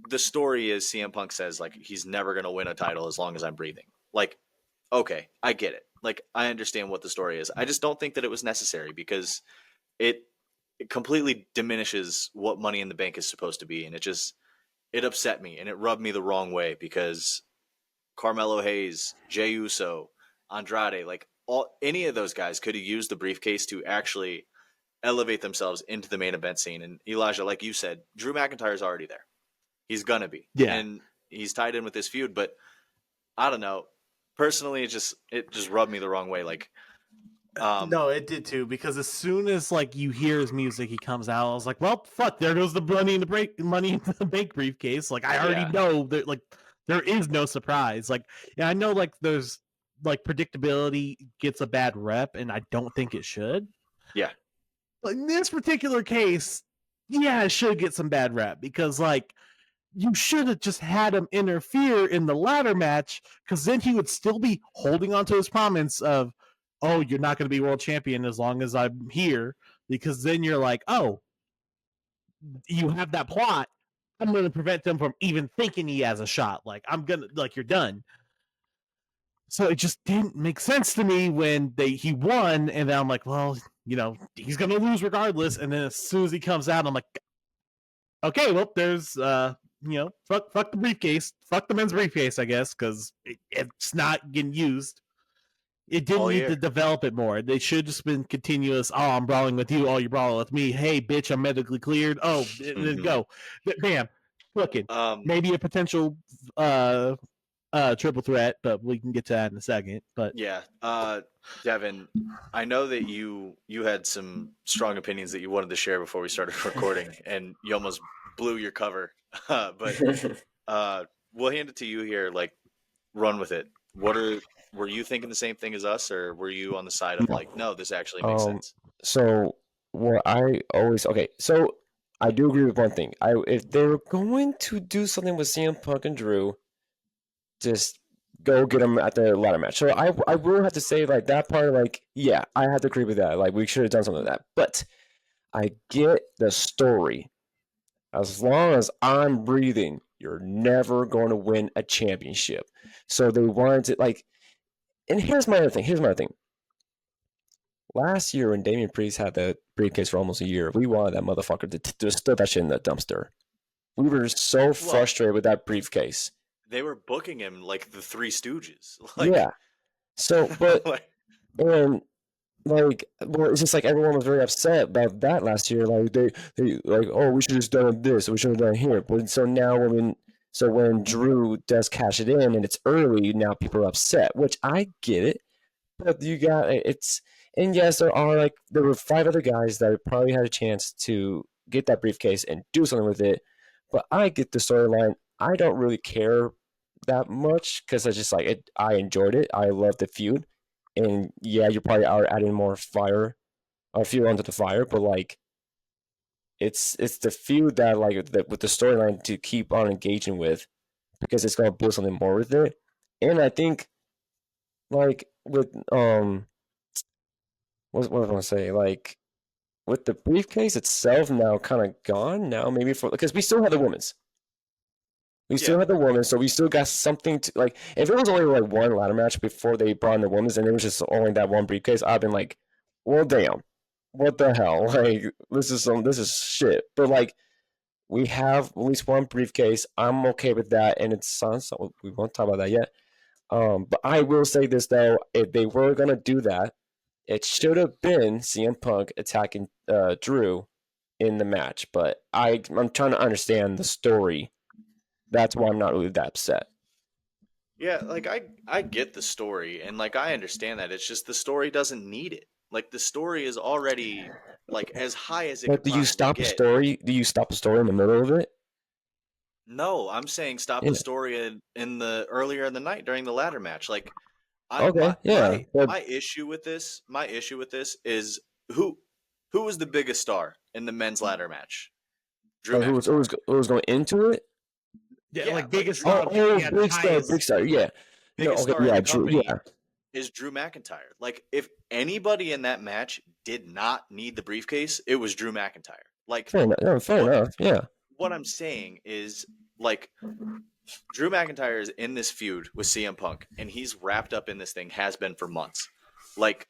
the story is CM Punk says like he's never going to win a title as long as I'm breathing. Like okay, I get it. Like I understand what the story is. I just don't think that it was necessary because it it completely diminishes what Money in the Bank is supposed to be, and it upset me and it rubbed me the wrong way because Carmelo Hayes, Jey Uso, Andrade, like any of those guys could have used the briefcase to actually elevate themselves into the main event scene. And Elijah, like you said, Drew McIntyre is already there. He's gonna be, Yeah. and he's tied in with this feud. But I don't know. Personally, it just rubbed me the wrong way. Like No, it did too. Because as soon as like you hear his music, he comes out. I was like, "Well, fuck! There goes the money in the bank briefcase." Like I already yeah, know that. Like there is no surprise. Like yeah, I know like there's like predictability gets a bad rep, and I don't think it should. yeah, But in this particular case, yeah, it should get some bad rep because like you should have just had him interfere in the ladder match because then he would still be holding on to his promise of, oh, you're not going to be world champion as long as I'm here. Because then you're like, oh, you have that plot. I'm going to prevent them from even thinking he has a shot. Like, I'm going to, like, you're done. So it just didn't make sense to me when he won. And then I'm like, well, you know, he's going to lose regardless. And then as soon as he comes out, I'm like, okay, well, there's you know, fuck the briefcase, fuck the men's briefcase, I guess, because it's not getting used. It didn't all need to year. develop it more. They should just been continuous. Oh, I'm brawling with you. Oh, you're brawling with me. Hey, bitch, I'm medically cleared. Oh, then Mm-hmm. go, bam, looking. Um, Maybe a potential triple threat, but we can get to that in a second. But yeah, Devin, I know that you had some strong opinions that you wanted to share before we started recording, and you almost blew your cover. But we'll hand it to you here. Like, run with it. Were you thinking the same thing as us, or were you on the side of No. like, no, this actually makes sense? So what I always okay, so I do agree with one thing. If they were going to do something with CM Punk and Drew, just go get them at the ladder match. So I will have to say like that part, like yeah, I have to agree with that. Like we should have done something like that. But I get the story. As long as I'm breathing, you're never going to win a championship. So they wanted to like, and here's my other thing. Here's my other thing. Last year when Damian Priest had the briefcase for almost a year, we wanted that motherfucker to just throw that shit in the dumpster. We were so Well, frustrated with that briefcase. they were booking him like the Three Stooges, Yeah. So, but like and like, well, it's just like everyone was very upset about that last year. Like they like, oh, we should have just done this, or we should have done it here. But so now when Drew does cash it in and it's early, now people are upset, which I get it. But you got it's and yes, there were five other guys that probably had a chance to get that briefcase and do something with it. But I get the storyline. I don't really care that much because I just like it. I enjoyed it. I loved the feud, and yeah, you probably are adding more fire or fuel onto the fire. But like, it's the feud that like with the storyline to keep on engaging with because it's gonna build something more with it. And I think like with what was I gonna say? Like with the briefcase itself now kind of gone now, maybe for because we still have the women's. We yeah, still had the women, so we still got something to like. If it was only like one ladder match before they brought in the women's, and it was just only that one briefcase, I've been like, well, damn, what the hell? Like this is shit. But like We have at least one briefcase. I'm okay with that, and it's so we won't talk about that yet. But I will say this though: if they were gonna do that, it should have been CM Punk attacking Drew in the match. But I'm trying to understand the story. That's why I'm not really that upset. Yeah, like I get the story and like I understand that. It's just the story doesn't need it. Like the story is already like as high as it But could do you possibly stop a get. story? Do you stop a story in the middle of it? No, I'm saying stop Yeah. the story in the earlier in the night during the ladder match. Like I Okay. my Yeah. my But my issue with this is who was the biggest star in the men's ladder match? Drew like McIntyre. who was going into it? Yeah, Yeah, like like biggest Drew, star. Yeah, the Big Star, Big highest. Star. Yeah. No. biggest Okay. star in Yeah. the Drew. company Yeah. is Drew McIntyre. Like if anybody in that match did not need the briefcase, it was Drew McIntyre. Like Fair enough. No, fair what enough. Yeah. what I'm saying is like Drew McIntyre is in this feud with CM Punk and he's wrapped up in this thing, has been for months. Like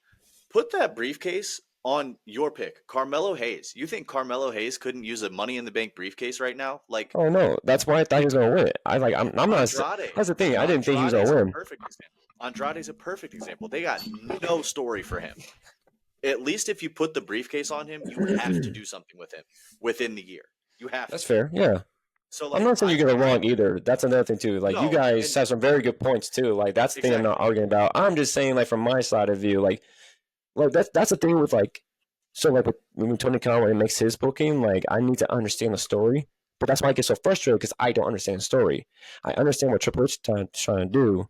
put that briefcase on your pick. Carmelo Hayes. You think Carmelo Hayes couldn't use a Money in the Bank briefcase right now? Like Oh no, that's why I thought he was gonna win it. I'm not. Andrade. That's the thing. I didn't think he was Andrade's gonna a win. perfect example. Andrade's a perfect example. They got no story for him. At least if you put the briefcase on him, you have to do something with him within the year. You have That's to. fair. Yeah. So I'm like not saying you get it I wrong either. That's another thing too. Like you no, guys and have some very good points too. Like that's the thing I'm not exactly. arguing about. I'm just saying like from my side of view, like that's the thing with like so like when Tony Conway makes his booking, like I need to understand the story. But that's why I get so frustrated because I don't understand the story. I understand what Triple H is trying to do,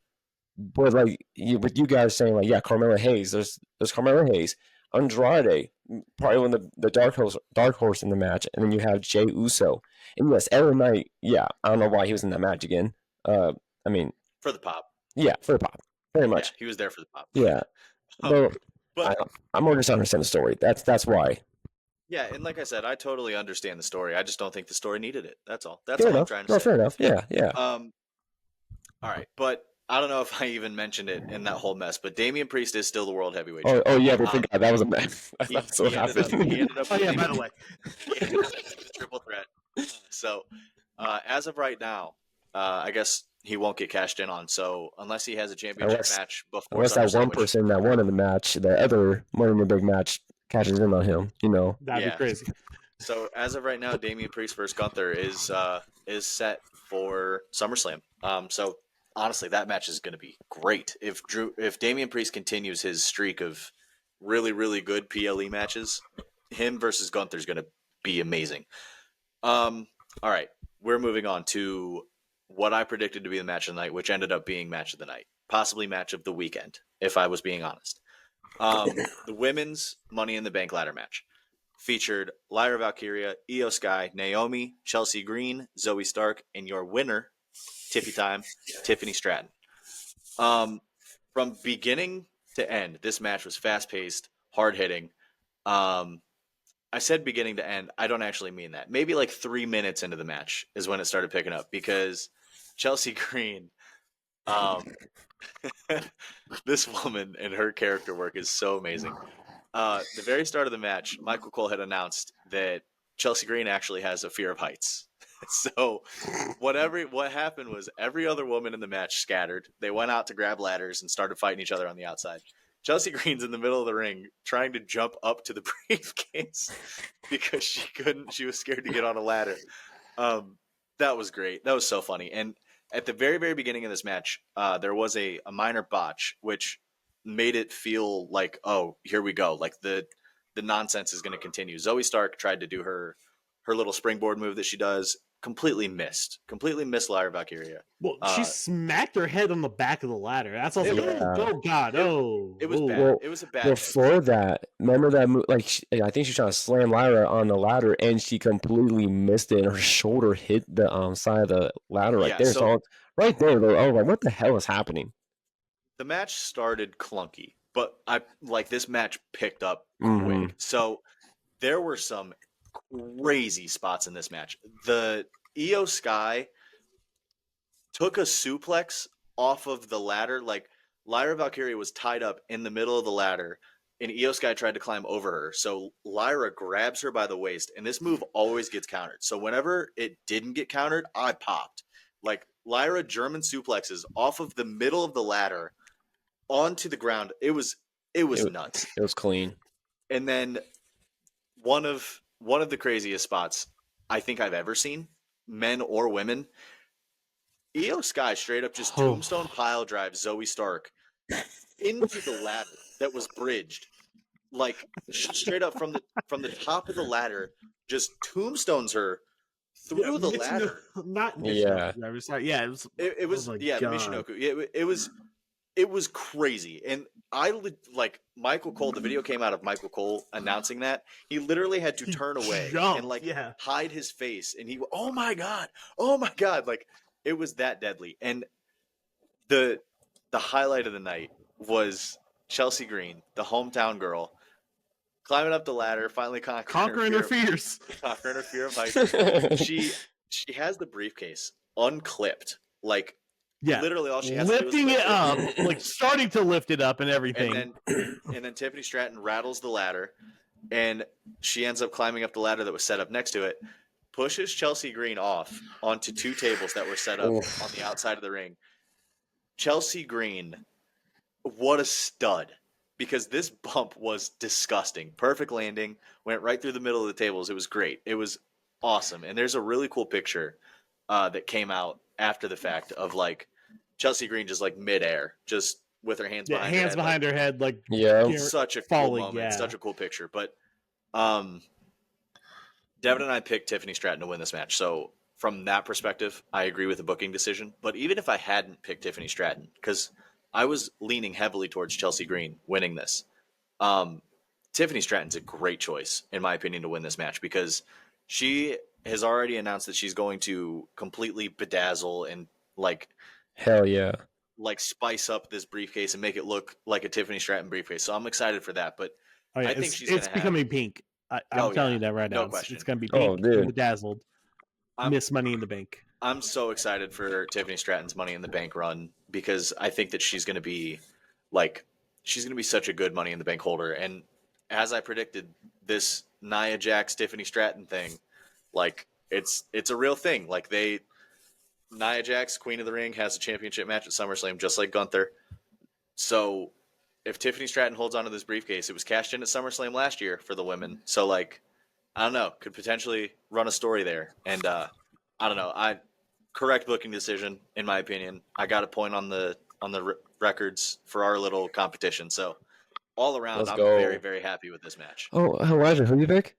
but like with you guys saying like yeah, Carmelo Hayes, there's Carmelo Hayes, Andrade, probably one of the dark horse in the match, and then you have Jay Uso, and yes, LA Knight, yeah, I don't know why he was in that match again. I mean, For the pop. yeah, for the pop, very Yeah, much, he was there for the pop. yeah, um, but I but I'm more just understand the story. That's why. yeah, and like I said, I totally understand the story. I just don't think the story needed it. That's all. That's Fair all I'm enough. trying to No, say. fair enough. Yeah, yeah. Um, all right, but I don't know if I even mentioned it in that whole mess, but Damian Priest is still the world heavyweight Oh champion. yeah, we forgot that was a mess. That's what He ended up happened. Oh yeah, winning. by the way. He ended up winning the triple threat. So as of right now, I guess he won't get cashed in on. So unless he has a championship unless match before unless that SummerSlam, one which person that won in the match, the other Money in the Big match catches in on him, you know. That'd be yeah. crazy. So as of right now, Damian Priest versus Gunther is set for SummerSlam. So honestly, that match is going to be great. If Damian Priest continues his streak of really really good PLE matches, him versus Gunther is going to be amazing. All right, we're moving on to what I predicted to be the match of the night, which ended up being match of the night, possibly match of the weekend, if I was being honest. The women's Money in the Bank ladder match featured Lyra Valkyria, Io Sky, Naomi, Chelsea Green, Zoe Stark, and your winner, Tiffany Stratton. Um, from beginning to end, this match was fast paced, hard hitting. Um, I said beginning to end. I don't actually mean that. Maybe like 3 minutes into the match is when it started picking up because Chelsea Green, um, this woman and her character work is so amazing. The very start of the match, Michael Cole had announced that Chelsea Green actually has a fear of heights. So what happened was every other woman in the match scattered. They went out to grab ladders and started fighting each other on the outside. Chelsea Green's in the middle of the ring trying to jump up to the briefcase because she couldn't. She was scared to get on a ladder. That was great. That was so funny. And at the very, very beginning of this match, there was a minor botch, which made it feel like, oh, here we go. Like the nonsense is going to continue. Zoe Stark tried to do her little springboard move that she does. Completely missed Lyra Valkyria. Well, she smacked her head on the back of the ladder. That's also like, Yeah. oh god, It was bad. Well, It was a bad before miss. that, remember that move? Like, I think she's trying to slam Lyra on the ladder, and she completely missed it, and her shoulder hit the side of the ladder right Yeah, there. so So right there, though, I was like, "What the hell is happening?" the match started clunky, but this match picked up Mm-hmm. quick. So there were some crazy spots in this match. The Io Sky took a suplex off of the ladder. Like Lyra Valkyria was tied up in the middle of the ladder. and Io Sky tried to climb over her. So Lyra grabs her by the waist, and this move always gets countered. So whenever it didn't get countered, I popped. Like Lyra German suplexes off of the middle of the ladder onto the ground. It was nuts. It was clean. And then one of the craziest spots I think I've ever seen, men or women. Io Sky straight up just tombstone pile drives Zoe Stark into the ladder that was bridged, like straight up from the top of the ladder, just tombstones her through the ladder. Not Yeah. Yeah, it was. It was oh the Michinoku. It was crazy, and like Michael Cole. The video came out of Michael Cole announcing that he literally had to turn away and hide his face, and oh my god, like it was that deadly. And the highlight of the night was Chelsea Green, the hometown girl, climbing up the ladder, finally conquering her fears. Conquering her fear of heights. She has the briefcase unclipped, like literally all she has to do is lifting it up, like starting to lift it up and everything. And then Tiffany Stratton rattles the ladder, and she ends up climbing up the ladder that was set up next to it, pushes Chelsea Green off onto two tables that were set up on the outside of the ring. Chelsea Green, what a stud. Because this bump was disgusting. Perfect landing, went right through the middle of the tables. It was great. It was awesome. And there's a really cool picture that came out after the fact of like Chelsea Green just like midair, just with her hands behind her head. Like such a falling, cool moment, such a cool picture. But Devin and I picked Tiffany Stratton to win this match. So from that perspective, I agree with the booking decision. But even if I hadn't picked Tiffany Stratton, because I was leaning heavily towards Chelsea Green winning this. Tiffany Stratton's a great choice, in my opinion, to win this match because she has already announced that she's going to completely bedazzle and like spice up this briefcase and make it look like a Tiffany Stratton briefcase. So I'm excited for that. But I think it's becoming pink. I'm telling you that right now. It's going to be pink, bedazzled. Miss Money in the Bank. I'm so excited for Tiffany Stratton's Money in the Bank run because I think that she's going to be such a good Money in the Bank holder. And as I predicted, this Nia Jax Tiffany Stratton thing, like it's a real thing. Like Nia Jax, Queen of the Ring, has a championship match at SummerSlam just like Gunther. So if Tiffany Stratton holds onto this briefcase, it was cashed in at SummerSlam last year for the women. So like, I don't know, could potentially run a story there. And I don't know. Correct booking decision, in my opinion. I got a point on the records for our little competition. So all around, I'm very, very happy with this match. Oh, Elijah, who do you pick?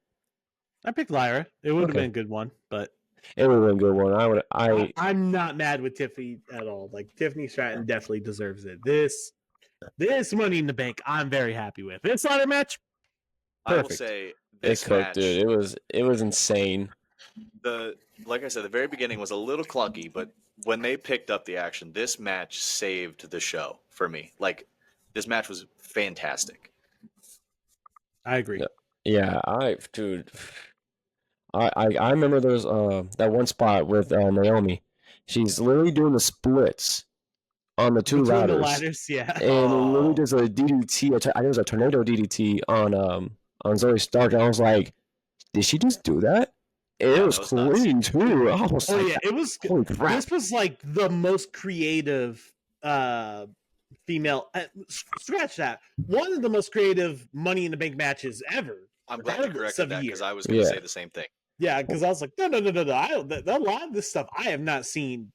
I picked Lyra. It would have been a good one, but it would have been a good one. I'm not mad with Tiffany at all. Like Tiffany Stratton definitely deserves it. This Money in the Bank, I'm very happy with. This ladder match, perfect. I will say this match, dude. It was insane. Like I said, the very beginning was a little clunky, but when they picked up the action, this match saved the show for me. Like, this match was fantastic. I agree. Yeah, I remember there was that one spot with Naomi. She's literally doing the splits on the two ladders. The ladders, yeah. And literally does a DDT. I think it was a tornado DDT on Zoe Stark. And I was like, did she just do that? It was clean too. It was. This was like the most creative female. Scratch that. One of the most creative Money in the Bank matches ever. I'm glad you corrected that because I was going to say the same thing. Yeah, because I was like, no. A lot of this stuff I have not seen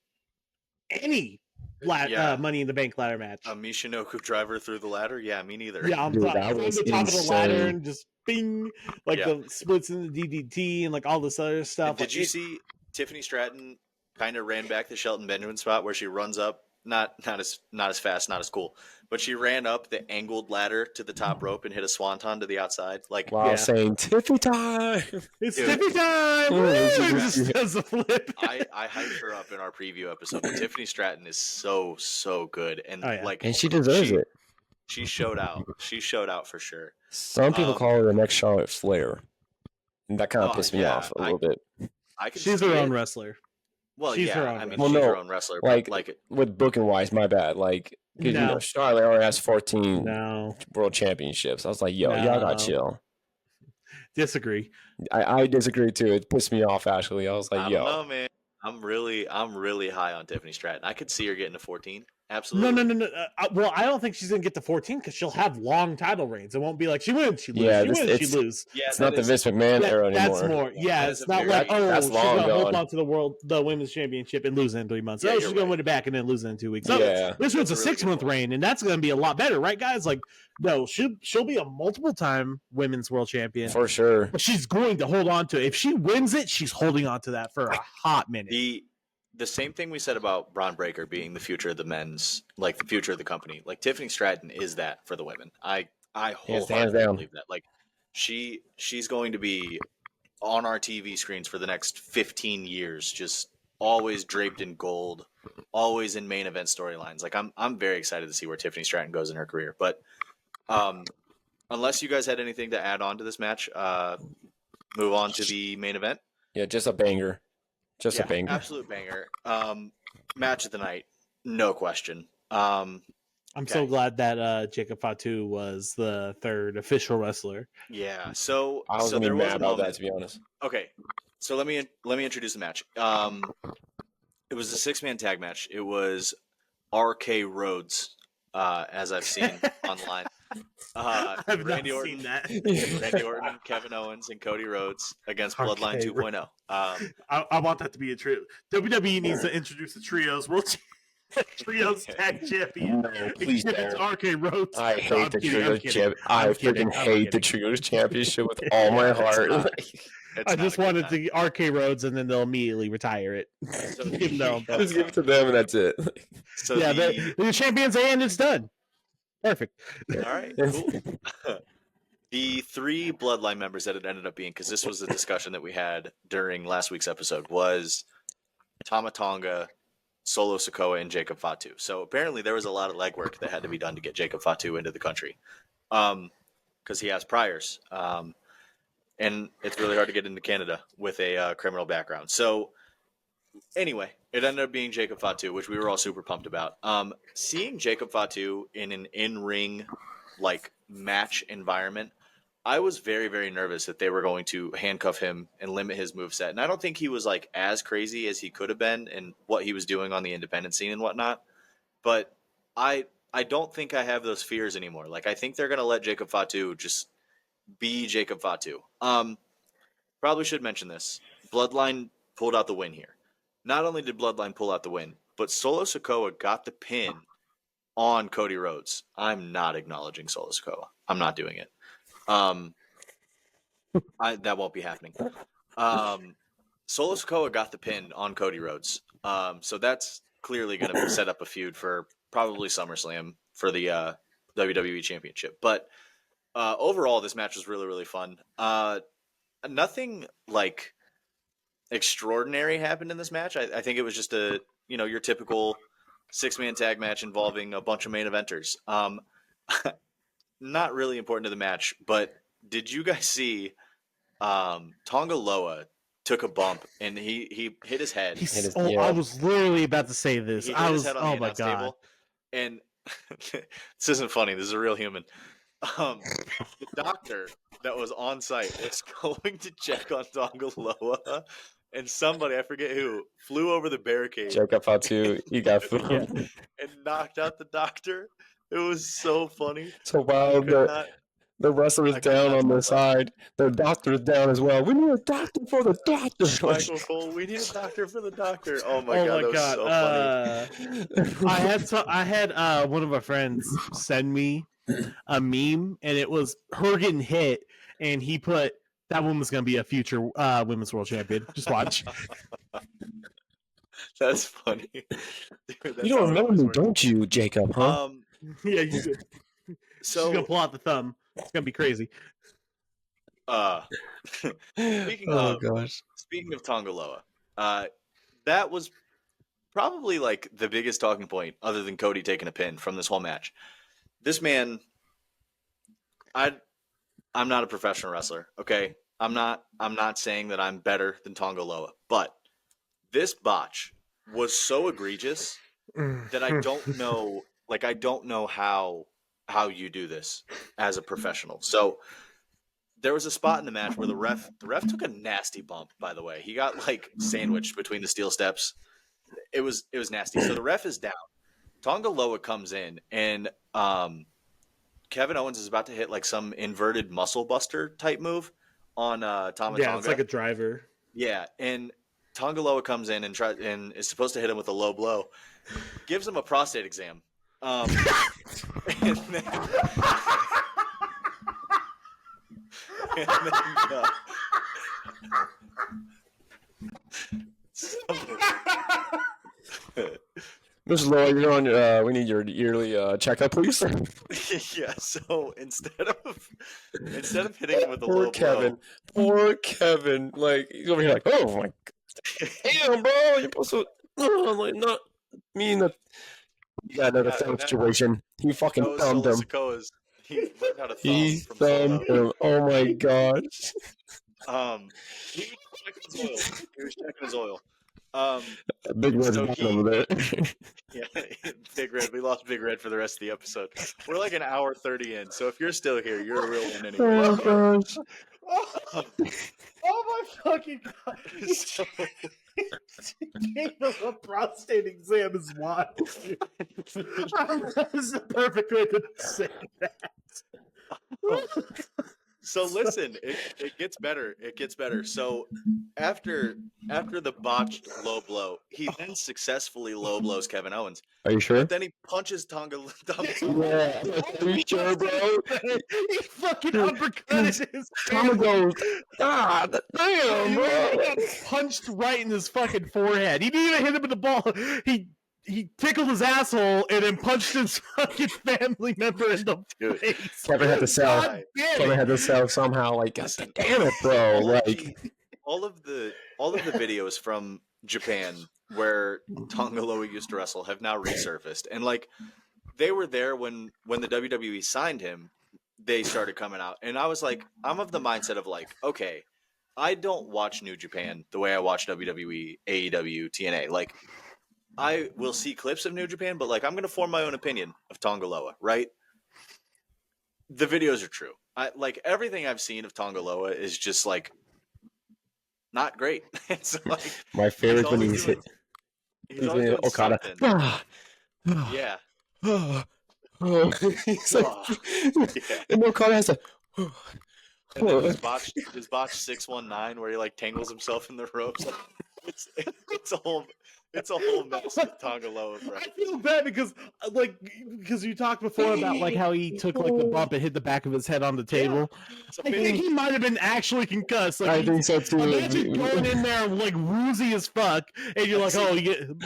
any Money in the Bank ladder match. A Michinoku driver through the ladder? Yeah, me neither. Yeah, I'm on the top of the ladder and just bing, the splits in the DDT and like all this other stuff. Did you see Tiffany Stratton kind of ran back the Shelton Benjamin spot where she runs up, not as fast, not as cool, but she ran up the angled ladder to the top rope and hit a swanton to the outside. Like saying Tiffy time. It's Tiffy time. Just does a flip. I hyped her up in our preview episode. But Tiffany Stratton is so good, and and she deserves it. She showed out. She showed out for sure. Some people call her the next Charlotte Flair. And that kind of pissed me off a little bit. She's her own wrestler. Well, she's her own wrestler. With booking wise, my bad. Like, Because No. Charlotte already has 14 No. world championships. I was like, yo, y'all got chill. Disagree. I disagree too. It pissed me off actually. I was like, I yo. don't know, man. I'm really high on Tiffany Stratton. I could see her getting to 14. No. Absolutely. Well, I don't think she's gonna get to 14 because she'll have long title reigns. It won't be like she wins, she lose, Yeah, she wins, she lose. Yeah, It's not the Vince McMahon era anymore. That's more. Yeah, That it's is a not very- like That's she's long gonna hold gone. on to the women's championship and lose it in 3 months. Yeah, Oh, you're she's gonna right. win it back and then lose it in 2 weeks. So Yeah. this one's a That's a really 6 month good point. reign, and that's gonna be a lot better, right, guys? Like, no, she'll be a multiple time women's world champion. For sure. But she's going to hold on to it. If she wins it, she's holding on to that for a hot minute. The same thing we said about Braun Breaker being the future of the men's, like the future of the company. Like Tiffany Stratton is that for the women. I wholeheartedly down. believe that. Like she's going to be on our TV screens for the next 15 years, just always draped in gold, always in main event storylines. Like I'm very excited to see where Tiffany Stratton goes in her career. But unless you guys had anything to add on to this match, move on to the main event. Yeah, just a banger. Just a banger. Absolute banger. Match of the night, no question. I'm so glad that Jacob Fatu was the third official wrestler. Yeah. So I was gonna there be was mad a about moment. that, to be honest. Okay. So let me introduce the match. It was a 6-man tag match. It was RK Rhodes, as I've seen online. I've Randy not Orton, seen that. Randy Orton, Kevin Owens, and Cody Rhodes against Bloodline RK 2.0. I want that to be a trio. WWE needs to introduce the trios trios tag champion. No, please It's don't. RK Rhodes. I hate the Trios Championship. I I'm kidding. freaking I'm hate the kidding. Trios Championship with all my heart. I just wanted to RK Rhodes, and then they'll immediately retire it. So Even though, Just give it to them and that's it. So yeah, the champions, and it's done. Perfect. All right, cool. The 3 Bloodline members that it ended up being, because this was a discussion that we had during last week's episode, was Tama Tonga, Solo Sikoa, and Jacob Fatu. So apparently there was a lot of legwork that had to be done to get Jacob Fatu into the country, because he has priors, and it's really hard to get into Canada with a criminal background. So anyway, it ended up being Jacob Fatu, which we were all super pumped about. Seeing Jacob Fatu in an in-ring like match environment, I was very, very nervous that they were going to handcuff him and limit his moveset. And I don't think he was like as crazy as he could have been in what he was doing on the independent scene and whatnot. But I don't think I have those fears anymore. Like I think they're gonna let Jacob Fatu just be Jacob Fatu. Probably should mention this. Bloodline pulled out the win here. Not only did Bloodline pull out the win, but Solo Sikoa got the pin on Cody Rhodes. I'm not acknowledging Solo Sikoa. I'm not doing it. That won't be happening. Solo Sikoa got the pin on Cody Rhodes. So that's clearly going to set up a feud for probably SummerSlam for the WWE Championship. But overall, this match was really, really fun. Nothing like extraordinary happened in this match. I think it was just your typical 6-man tag match involving a bunch of main eventers. Not really important to the match, but did you guys see Tonga Loa took a bump and he hit his head? I was literally about to say this. He hit his head on the announce God. table, and this isn't funny. This is a real human. The doctor that was on site was going to check on Tonga Loa, and somebody, I forget who, flew over the barricade. Jacob Fatu, he got food. And knocked out the doctor. It was so funny. So while the wrestler's down on the side, the doctor's down as well. We need a doctor for the doctor. Michael Cole, we need a doctor for the doctor. Oh my god, that was so funny. I had one of my friends send me a meme, and it was her getting hit, and he put, that woman's going to be a future women's world champion. Just watch. That's funny. Dude, you don't remember me, don't you, Jacob, huh? Yeah, you do. So she's going to pull out the thumb. It's going to be crazy. Speaking of Tonga Loa, that was probably like the biggest talking point other than Cody taking a pin from this whole match. This man, I'm not a professional wrestler, okay? I'm not saying that I'm better than Tonga Loa, but this botch was so egregious that I don't know like I don't know how you do this as a professional. So there was a spot in the match where the ref took a nasty bump. By the way, he got like sandwiched between the steel steps. It was nasty. So the ref is down. Tonga Loa comes in, and Kevin Owens is about to hit like some inverted muscle buster type move on Tama Yeah, Tonga. it's like a driver. Yeah, and Tonga Loa comes in and is supposed to hit him with a low blow. Gives him a prostate exam. And then, Mr. Lowe, you're on. We need your yearly checkup, please. Yeah. So instead of hitting him with a Poor low Kevin. Poor Kevin. Like he's over here, like, oh my, damn, bro, you're supposed to. Like not mean that. Yeah, no, that's the situation. He fucking thumbed him. He learned how to thumb He from thumbed Solo. him. Oh my gosh. He was checking his oil. Big Red's so so over there. Yeah, Big Red. We lost Big Red for the rest of the episode. We're like an hour 30 in, so if you're still here, you're a real one anyway. Oh gosh. Oh my fucking god! So, He gave him a prostate exam is wild. That is the perfect way to say that. so listen, it gets better. It gets better. So after the botched low blow, he then successfully low blows Kevin Owens. Are you sure? But then he punches Tonga. Yeah. Are you sure, bro? He fucking uppercutted his Tonga goes, ah, damn, bro. He got punched right in his fucking forehead. He didn't even hit him with the ball. He tickled his asshole and then punched his fucking family member in the face. Kevin had to sell. God damn Kevin it. had to sell somehow. Like, God damn it, bro. Like, all of the videos from Japan where Tonga Loa used to wrestle have now resurfaced, and like they were there when the WWE signed him. They started coming out, and I was like, I'm of the mindset of like, okay, I don't watch New Japan the way I watch WWE, AEW, TNA. Like, I will see clips of New Japan, but like I'm going to form my own opinion of Tonga Loa, right? The videos are true. I like everything I've seen of Tonga Loa is just like not great. It's like my favorite when he's hit. He's always doing Okada. Yeah. He's like, Yeah. and Okada has a. And then his botch 619 where he like tangles himself in the ropes. It's a whole mess with Tonga Loa, bro. I feel bad because you talked before about like how he took like the bump and hit the back of his head on the table. Yeah. I think he might have been actually concussed. Like, I think so too. Imagine going in there like woozy as fuck, and you're like, "Oh, you get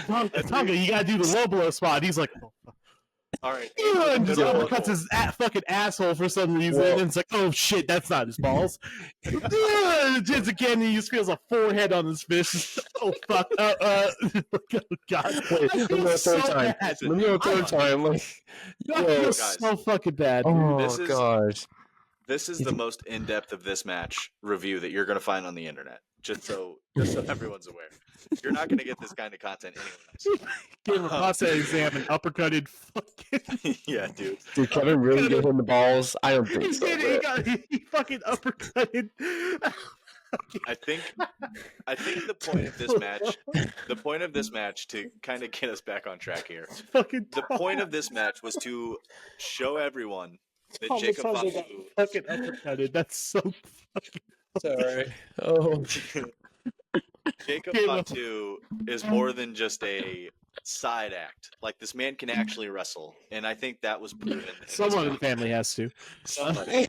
Tonga, you gotta do the low blow spot." He's like, All right. and just uppercuts his fucking asshole for some reason. And it's like, oh shit, that's not his balls. Just again, he just feels a forehead on his fist. Oh fuck. Oh god. Wait, let me go a third time. Let me go a third time. Like, I feel so fucking bad. Dude. oh gosh. This is the most in-depth of this match review that you're going to find on the internet. Just so everyone's aware. You're not going to get this kind of content anywhere else. Gave him a prostate exam and uppercutted fucking. Yeah, dude. Did Kevin really get him the balls? I don't think so. He fucking uppercutted. I think the point of this match to kind of get us back on track here. The point of this match was to show everyone that Jacob Fatu fucking uppercutted. That's so fucking. Sorry. Oh. Jacob Fatu is more than just a side act. Like, this man can actually wrestle, and I think that was proven. Someone in the family has to. Somebody.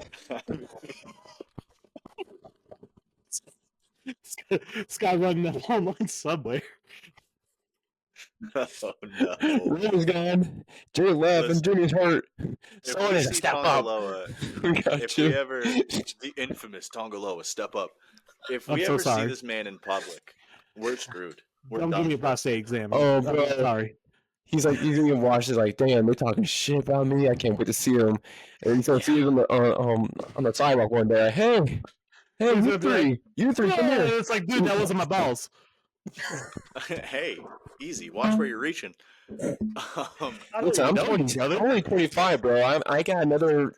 This guy running that online subway. Oh no! Rose gone. Jay left, and Jimmy's hurt. Someone has to step up. The infamous Tonga Loa, step up. If we ever see this man in public, we're screwed. Don't give me a prostate exam. Oh, bro. I'm sorry. He's gonna watch this like, damn, they're talking shit about me. I can't wait to see him. And he's gonna see him on the sidewalk one day. Hey, you three, come here. It's like, dude, that wasn't my balls. Hey, Easy. Watch where you're reaching. Listen, I'm only 25, bro. I got another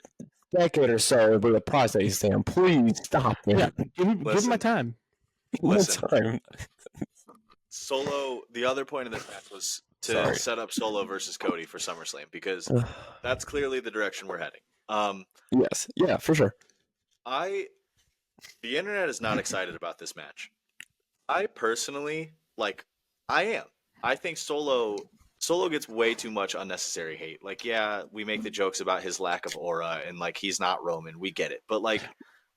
decade or so with a prostate stamp. Please stop me. Yeah, give him my time. Listen. Time. Solo, the other point of this match was to set up Solo versus Cody for SummerSlam because that's clearly the direction we're heading. Yes, yeah, for sure. The internet is not excited about this match. I personally, I am. I think Solo gets way too much unnecessary hate. Like, yeah, we make the jokes about his lack of aura and like he's not Roman. We get it, but like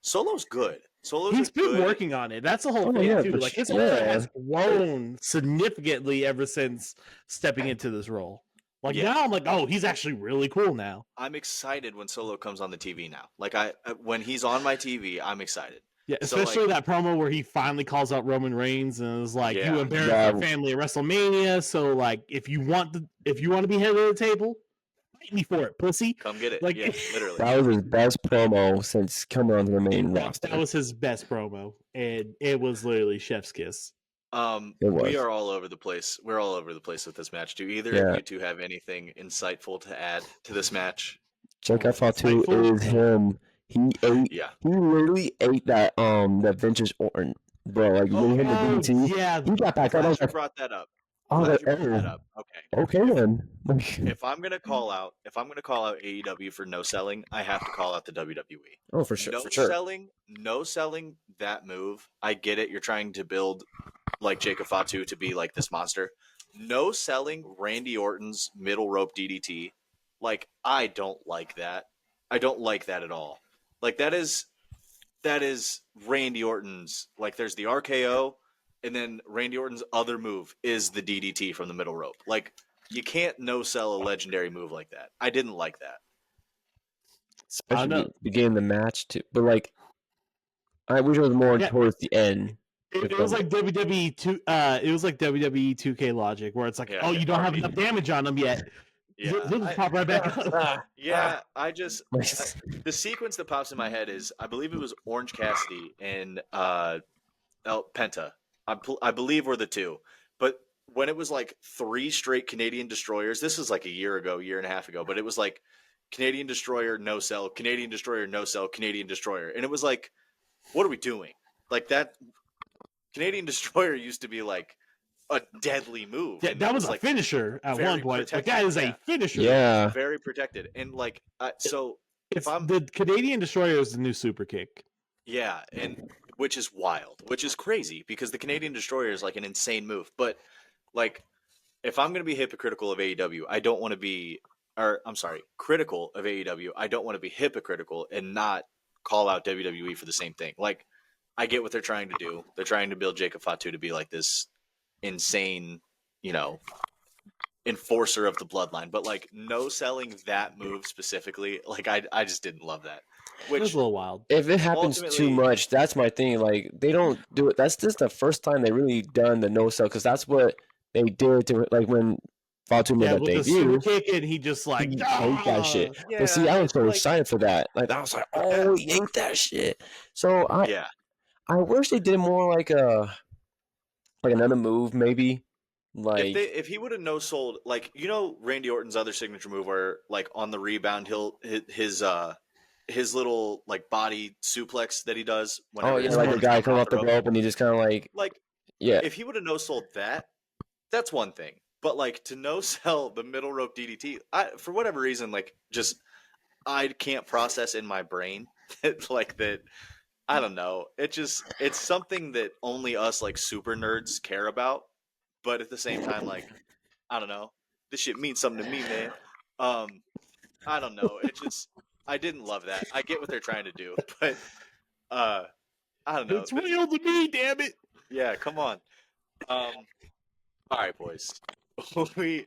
Solo's good. He's been working on it. That's the whole thing too. Like his aura has grown significantly ever since stepping into this role. Like now, I'm like, oh, he's actually really cool now. I'm excited when Solo comes on the TV now. Like when he's on my TV, I'm excited. Yeah, especially that promo where he finally calls out Roman Reigns and is like, "You embarrassed our family at WrestleMania, so like, if you want to be head of the table, fight me for it, pussy. Come get it." Like, literally. That was his best promo since coming on the main roster. That was his best promo, and it was literally chef's kiss. We are all over the place. We're all over the place with this match. Do either of you two have anything insightful to add to this match? Check Fatu is him. He literally ate that vintage Orton, bro. Like when he hit the DT, he got back up. I brought that up. Okay then. If I'm gonna call out AEW for no selling, I have to call out the WWE. Oh, for sure. No selling that move. I get it. You're trying to build like Jacob Fatu to be like this monster. No selling Randy Orton's middle rope DDT. Like, I don't like that. I don't like that at all. Like that is Randy Orton's. Like there's the RKO. And then Randy Orton's other move is the DDT from the middle rope. Like, you can't no-sell a legendary move like that. I didn't like that. Especially beginning the match, too. But, like, I wish it was more towards the end. It was like WWE 2K logic, where it's like, you don't have enough damage on them yet. Yeah, they'll just pop right back up. The sequence that pops in my head is, I believe it was Orange Cassidy and Penta. I believe were the two. But when it was like 3 straight Canadian Destroyers, this was like a year and a half ago, but it was like Canadian Destroyer, no sell, Canadian Destroyer, no sell, Canadian Destroyer. And it was like, what are we doing? Like that Canadian Destroyer used to be like a deadly move. Yeah, that was a finisher at one point. Like that is a finisher. Yeah. Very protected. And like, the Canadian Destroyer is the new super kick. Yeah, and which is wild, which is crazy because the Canadian Destroyer is like an insane move. But like, if I'm going to be hypocritical of AEW, I don't want to be, critical of AEW. I don't want to be hypocritical and not call out WWE for the same thing. Like, I get what they're trying to do. They're trying to build Jacob Fatu to be like this insane, enforcer of the bloodline. But like, no selling that move specifically, like I just didn't love that. Which it was a little wild. If it happens too much, that's my thing. Like they don't do it. That's just the first time they really done the no sell because that's what they did to like when Fatu made that debut. The kick and he just like ate that shit. Yeah, but see, I was so excited for that. Like I was like, oh, he ate that shit. So I wish they did more like another move maybe. Like if he would have no sold, like Randy Orton's other signature move where like on the rebound his little like body suplex that he does. Like a guy come off the rope and he just kind of like if he would have no sold that, that's one thing. But like to no sell the middle rope DDT, for whatever reason, like just I can't process in my brain that. I don't know. It's something that only us like super nerds care about. But at the same time, like I don't know, this shit means something to me, man. I don't know. I didn't love that. I get what they're trying to do, but I don't know. It's real to me, damn it. Yeah, come on. All right, boys. We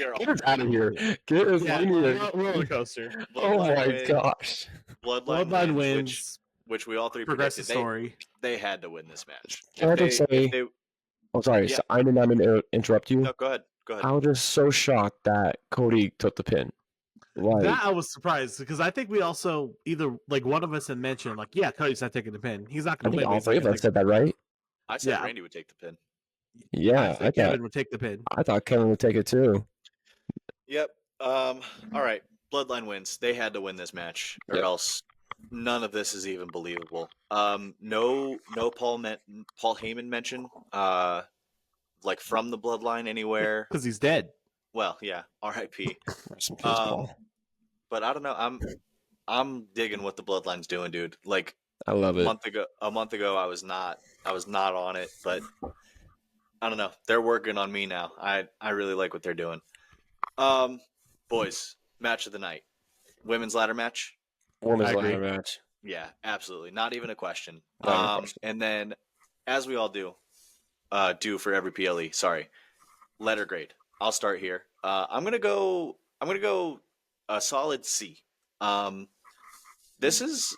are all get us out of here. Get us out of here. Roller coaster. Oh my gosh. Bloodline wins. Which we all three progressive predicted. story. They had to win this match. Can I just say? Oh, sorry. Yeah. So I did not mean to interrupt you. No, go ahead. I was just so shocked that Cody took the pin. Like, that I was surprised because I think we also either like one of us had mentioned like, yeah, Cody's not taking the pin. He's not going to win. All 3 of us said that, right? I said Randy would take the pin. Yeah, I Kevin would take the pin. I thought Kevin would take it too. Yep. All right. Bloodline wins. They had to win this match, or else none of this is even believable. No Paul Heyman mention. Like from the Bloodline anywhere. Because he's dead. Well, yeah. R.I.P. Rest in peace, Paul. But I don't know. I'm digging what the Bloodline's doing, dude. Like I love it. A month ago, I was not on it, but I don't know. They're working on me now. I really like what they're doing. Boys, match of the night, women's ladder match. Women's ladder match. Yeah, absolutely. Not even a question. Not even a question. And then, as we all do for every PLE. Sorry, letter grade. I'll start here. I'm gonna go a solid C. This is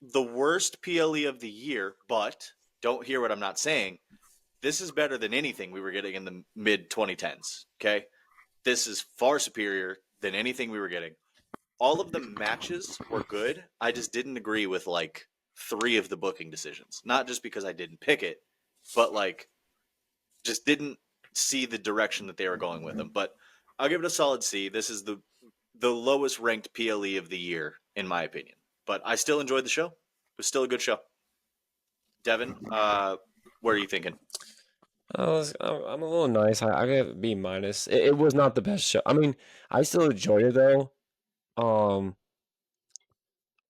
the worst PLE of the year, but don't hear what I'm not saying. This is better than anything we were getting in the mid 2010s. Okay, this is far superior than anything we were getting. All of the matches were good. I just didn't agree with like 3 of the booking decisions. Not just because I didn't pick it, but like just didn't see the direction that they were going with them. But I'll give it a solid C. This is the lowest ranked PLE of the year, in my opinion. But I still enjoyed the show. It was still a good show. Devin, what are you thinking? I'm a little nice. I got B minus. It was not the best show. I mean, I still enjoyed it though.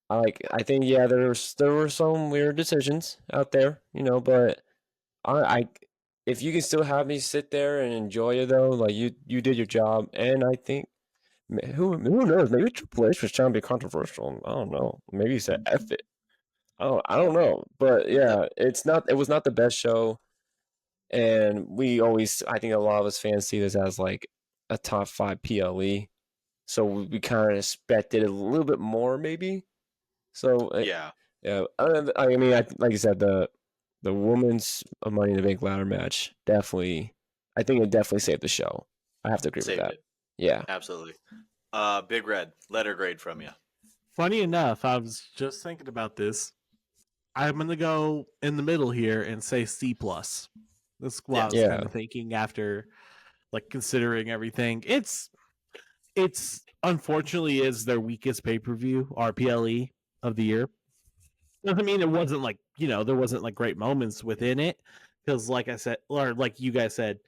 I think there were some weird decisions out there, but I if you can still have me sit there and enjoy it though, like you did your job, and I think who knows, maybe Triple H was trying to be controversial. I don't know. Maybe he said F it. I don't know, but yeah, it was not the best show, and I think a lot of us fans see this as like a top 5 PLE, so we kind of expected a little bit more maybe. So Yeah. I mean, like you said, the women's Money in the Bank ladder match definitely, I think it definitely saved the show. I have to agree with that. Yeah, absolutely. Big Red, letter grade from you. Funny enough, I was just thinking about this. I'm gonna go in the middle here and say C plus. This is what I was kind of thinking after, like, considering everything. It's unfortunately is their weakest pay-per-view RPLE of the year. Doesn't mean it wasn't like, there wasn't like great moments within it, because like I said, or like you guys said,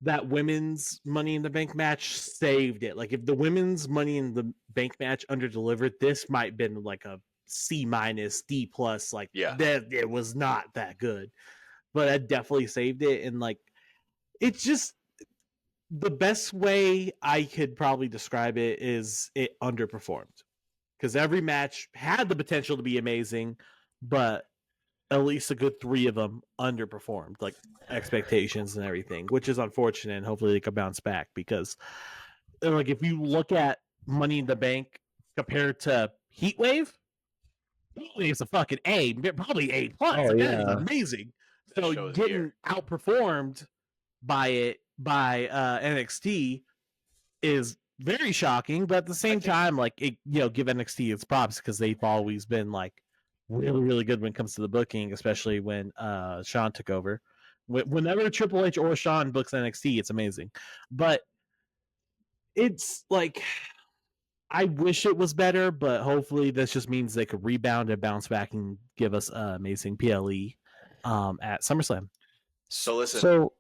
that women's Money in the Bank match saved it. Like if the women's Money in the Bank match underdelivered, this might have been like a C minus, D plus. Like that, it was not that good, but it definitely saved it. And like, it's just the best way I could probably describe it is it underperformed, because every match had the potential to be amazing, but at least a good 3 of them underperformed, like expectations and everything, which is unfortunate. And hopefully they can bounce back, because like if you look at Money in the Bank compared to Heatwave, it's a fucking A, probably A plus. Oh, that is amazing. So getting outperformed by NXT is very shocking, but at the same time, like give NXT its props, because they've always been like really, really good when it comes to the booking, especially when Sean took over. Whenever Triple H or Sean books NXT, it's amazing. But it's like, I wish it was better, but hopefully this just means they could rebound and bounce back and give us amazing PLE at SummerSlam. So listen. So,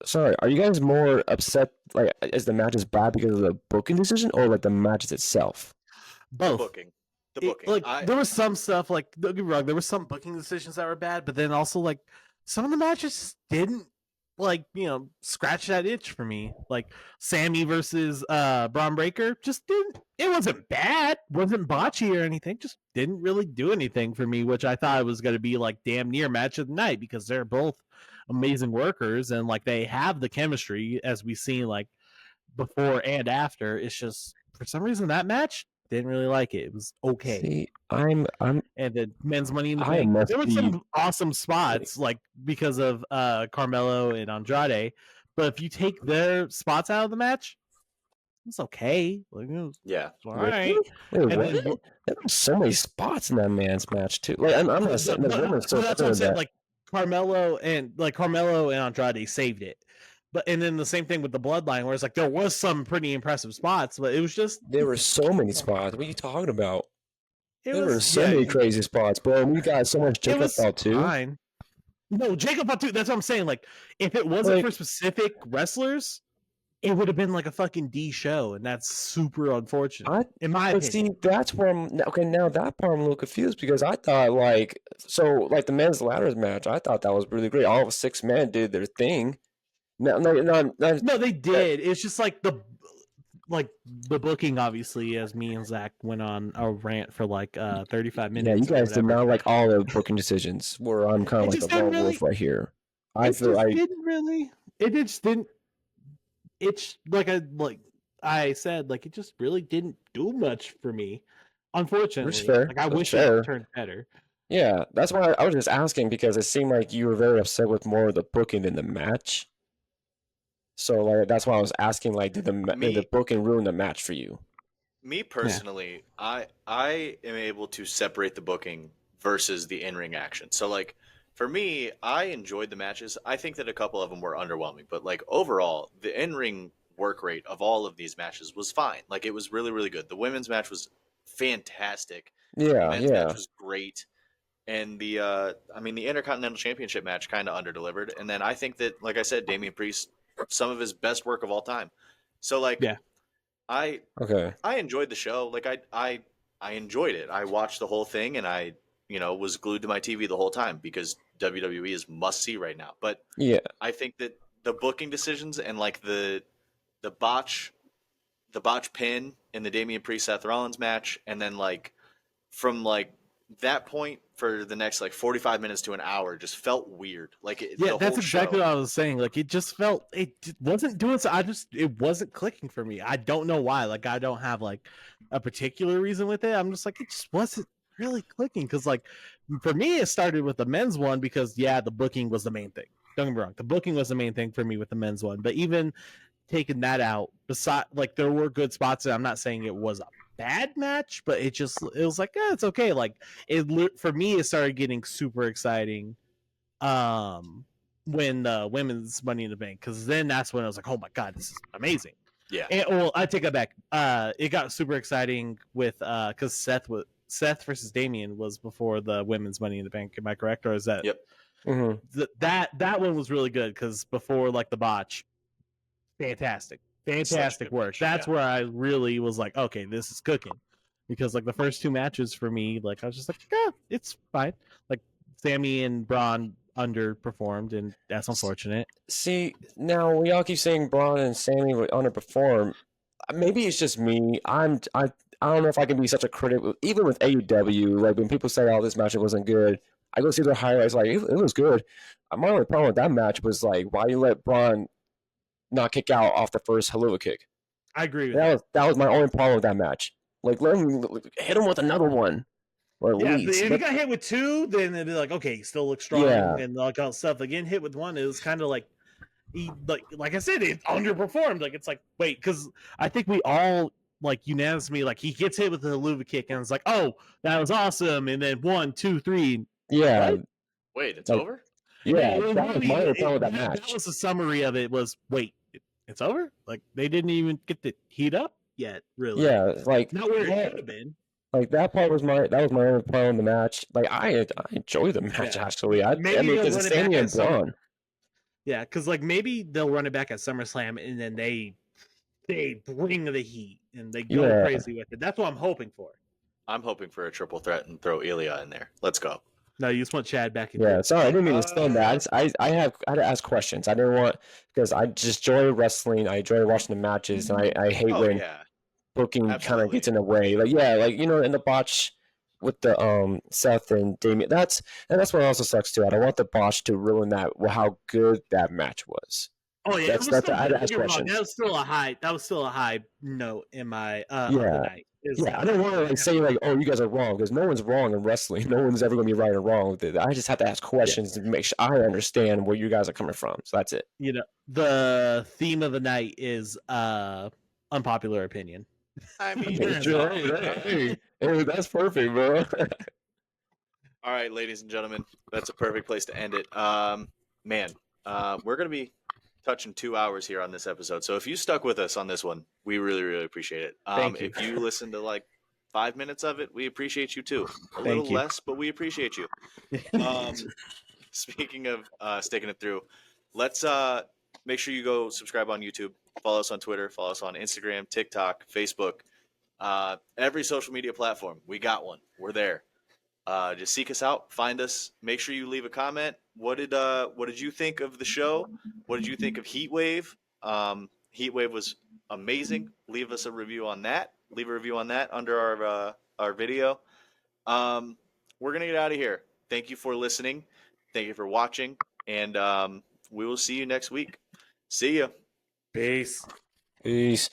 sorry, are you guys more upset, like, is the match is bad because of the booking decision, or like the matches itself? Both. The booking. There was some stuff, like, don't get me wrong, there were some booking decisions that were bad, but then also like some of the matches didn't, like, scratch that itch for me. Like Sammy versus Braun Breaker just it wasn't bad, wasn't botchy or anything, just didn't really do anything for me, which I thought it was going to be like damn near match of the night, because they're both amazing workers and like they have the chemistry, as we seen like before and after. It's just for some reason that match didn't really like it. It was okay. See, and the men's Money in the Bank, there were some awesome spots, like because of Carmelo and Andrade, but if you take their spots out of the match, it's okay. Like, it's all right. There were so many spots in that man's match too. Like I'm not saying the women's so that's what I'm saying. Like Carmelo and Andrade saved it. And then the same thing with the Bloodline, where it's like there was some pretty impressive spots, but it was just There were so many spots. What are you talking about? There were so yeah, many crazy spots, bro. And we got so much it Jacob was out too. fine. No, Jacob Fatu. That's what I'm saying. Like, if it wasn't for specific wrestlers, it would have been like a fucking D show, and that's super unfortunate, in my opinion. See, that's where I'm okay. Now that part I'm a little confused because I thought like the men's ladders match. I thought that was really great. All 6 men did their thing. No, they did. It's just like the booking, obviously, as me and Zach went on a rant for like 35 minutes. Yeah, you guys did not like all the booking decisions. Where I'm kind of like the lone wolf right here. It just didn't. It's like I said, like it just really didn't do much for me. Unfortunately, like I wish it turned better. Yeah, that's why I was just asking because it seemed like you were very upset with more of the booking than the match. So like that's why I was asking, like, did the booking ruin the match for you? Me personally, I am able to separate the booking versus the in-ring action. So like for me, I enjoyed the matches. I think that a couple of them were underwhelming, but like overall, the in-ring work rate of all of these matches was fine. Like it was really, really good. The women's match was fantastic. Yeah, the men's match was great. And the Intercontinental Championship match kind of underdelivered. And then I think that, like I said, Damian Priest, some of his best work of all time. So like, I enjoyed the show. Like I enjoyed it. I watched the whole thing, and I was glued to my TV the whole time because WWE is must see right now. But I think that the booking decisions and like the botch pin in the Damian Priest Seth Rollins match, and then like from like that point for the next like 45 minutes to an hour just felt weird. Like that's exactly what I was saying. Like it just felt, it wasn't doing so. It wasn't clicking for me. I don't know why. Like I don't have like a particular reason with it. I'm just like, it just wasn't really clicking. Because like for me, it started with the men's one because the booking was the main thing. Don't get me wrong, the booking was the main thing for me with the men's one. But even taking that out, beside like there were good spots, and I'm not saying it was a bad match, but it was like, it's okay. Like for me, it started getting super exciting when the women's Money in the Bank, because then that's when I was like, oh my god, this is amazing. I take that back. It got super exciting with because Seth versus Damian was before the women's Money in the Bank. Am I correct, or is that? Yep. That one was really good because before like the botch, fantastic work. That's where I really was like, okay, this is cooking. Because like the first 2 matches for me, like I was just like, it's fine. Like Sammy and Braun underperformed, and that's unfortunate. See, now we all keep saying Braun and Sammy would underperform. Maybe it's just me. I don't know if I can be such a critic. Even with AEW, like when people say, "Oh, this match wasn't good," I go see their highlights. Like it was good. My only problem with that match was like, why you let Braun not kick out off the first Helluva Kick? I agree with that. That was my only problem with that match. Like, let him hit him with another one. Or if he got hit with 2, then it'd be like, okay, he still looks strong and like all stuff. Again, hit with 1, it was kind of like he like I said, it underperformed. Like it's like, wait, because I think we all like unanimously like he gets hit with the Helluva Kick, and it's like, oh, that was awesome. And then 1, 2, 3. Yeah. What? Wait, it's over? Yeah, that was my problem with that match. That was the summary of it. Was wait, it's over? Like they didn't even get the heat up yet, really. Yeah, like not where it should have been. Like that part was my only part in the match. Like I enjoy the match actually. I mean, because it's Sammy and Braun. Yeah, because like maybe they'll run it back at SummerSlam, and then they bring the heat and they go crazy with it. That's what I'm hoping for. I'm hoping for a triple threat and throw Ilya in there. Let's go. No, you just want Chad back in. Yeah, sorry, I didn't mean to stand that. I had to ask questions. I didn't want, because I just enjoy wrestling. I enjoy watching the matches, and I hate when booking kind of gets in the way. Like in the botch with the Seth and Damian. That's what also sucks too. I don't want the botch to ruin how good that match was. Oh yeah, I had to ask questions. That was still a high note in my of the night. I don't want to say like, oh, you guys are wrong, because no one's wrong in wrestling. No one's ever going to be right or wrong with it. I just have to ask questions to make sure I understand where you guys are coming from. So that's it. The theme of the night is unpopular opinion. I mean, hey, that's perfect, bro. All right, ladies and gentlemen, that's a perfect place to end it. Man, we're gonna be touching 2 hours here on this episode. So if you stuck with us on this one, we really, really appreciate it. Thank you. If you listen to like 5 minutes of it, we appreciate you too. A Thank little you. less, but we appreciate you. Speaking of sticking it through, let's make sure you go subscribe on YouTube, follow us on Twitter, follow us on Instagram, TikTok, Facebook, every social media platform. We got one. We're there. Just seek us out, find us. Make sure you leave a comment. What did you think of the show? What did you think of Heatwave? Heatwave was amazing. Leave us a review on that. Leave a review on that under our video. We're gonna get out of here. Thank you for listening. Thank you for watching, and we will see you next week. See ya. Peace. Peace.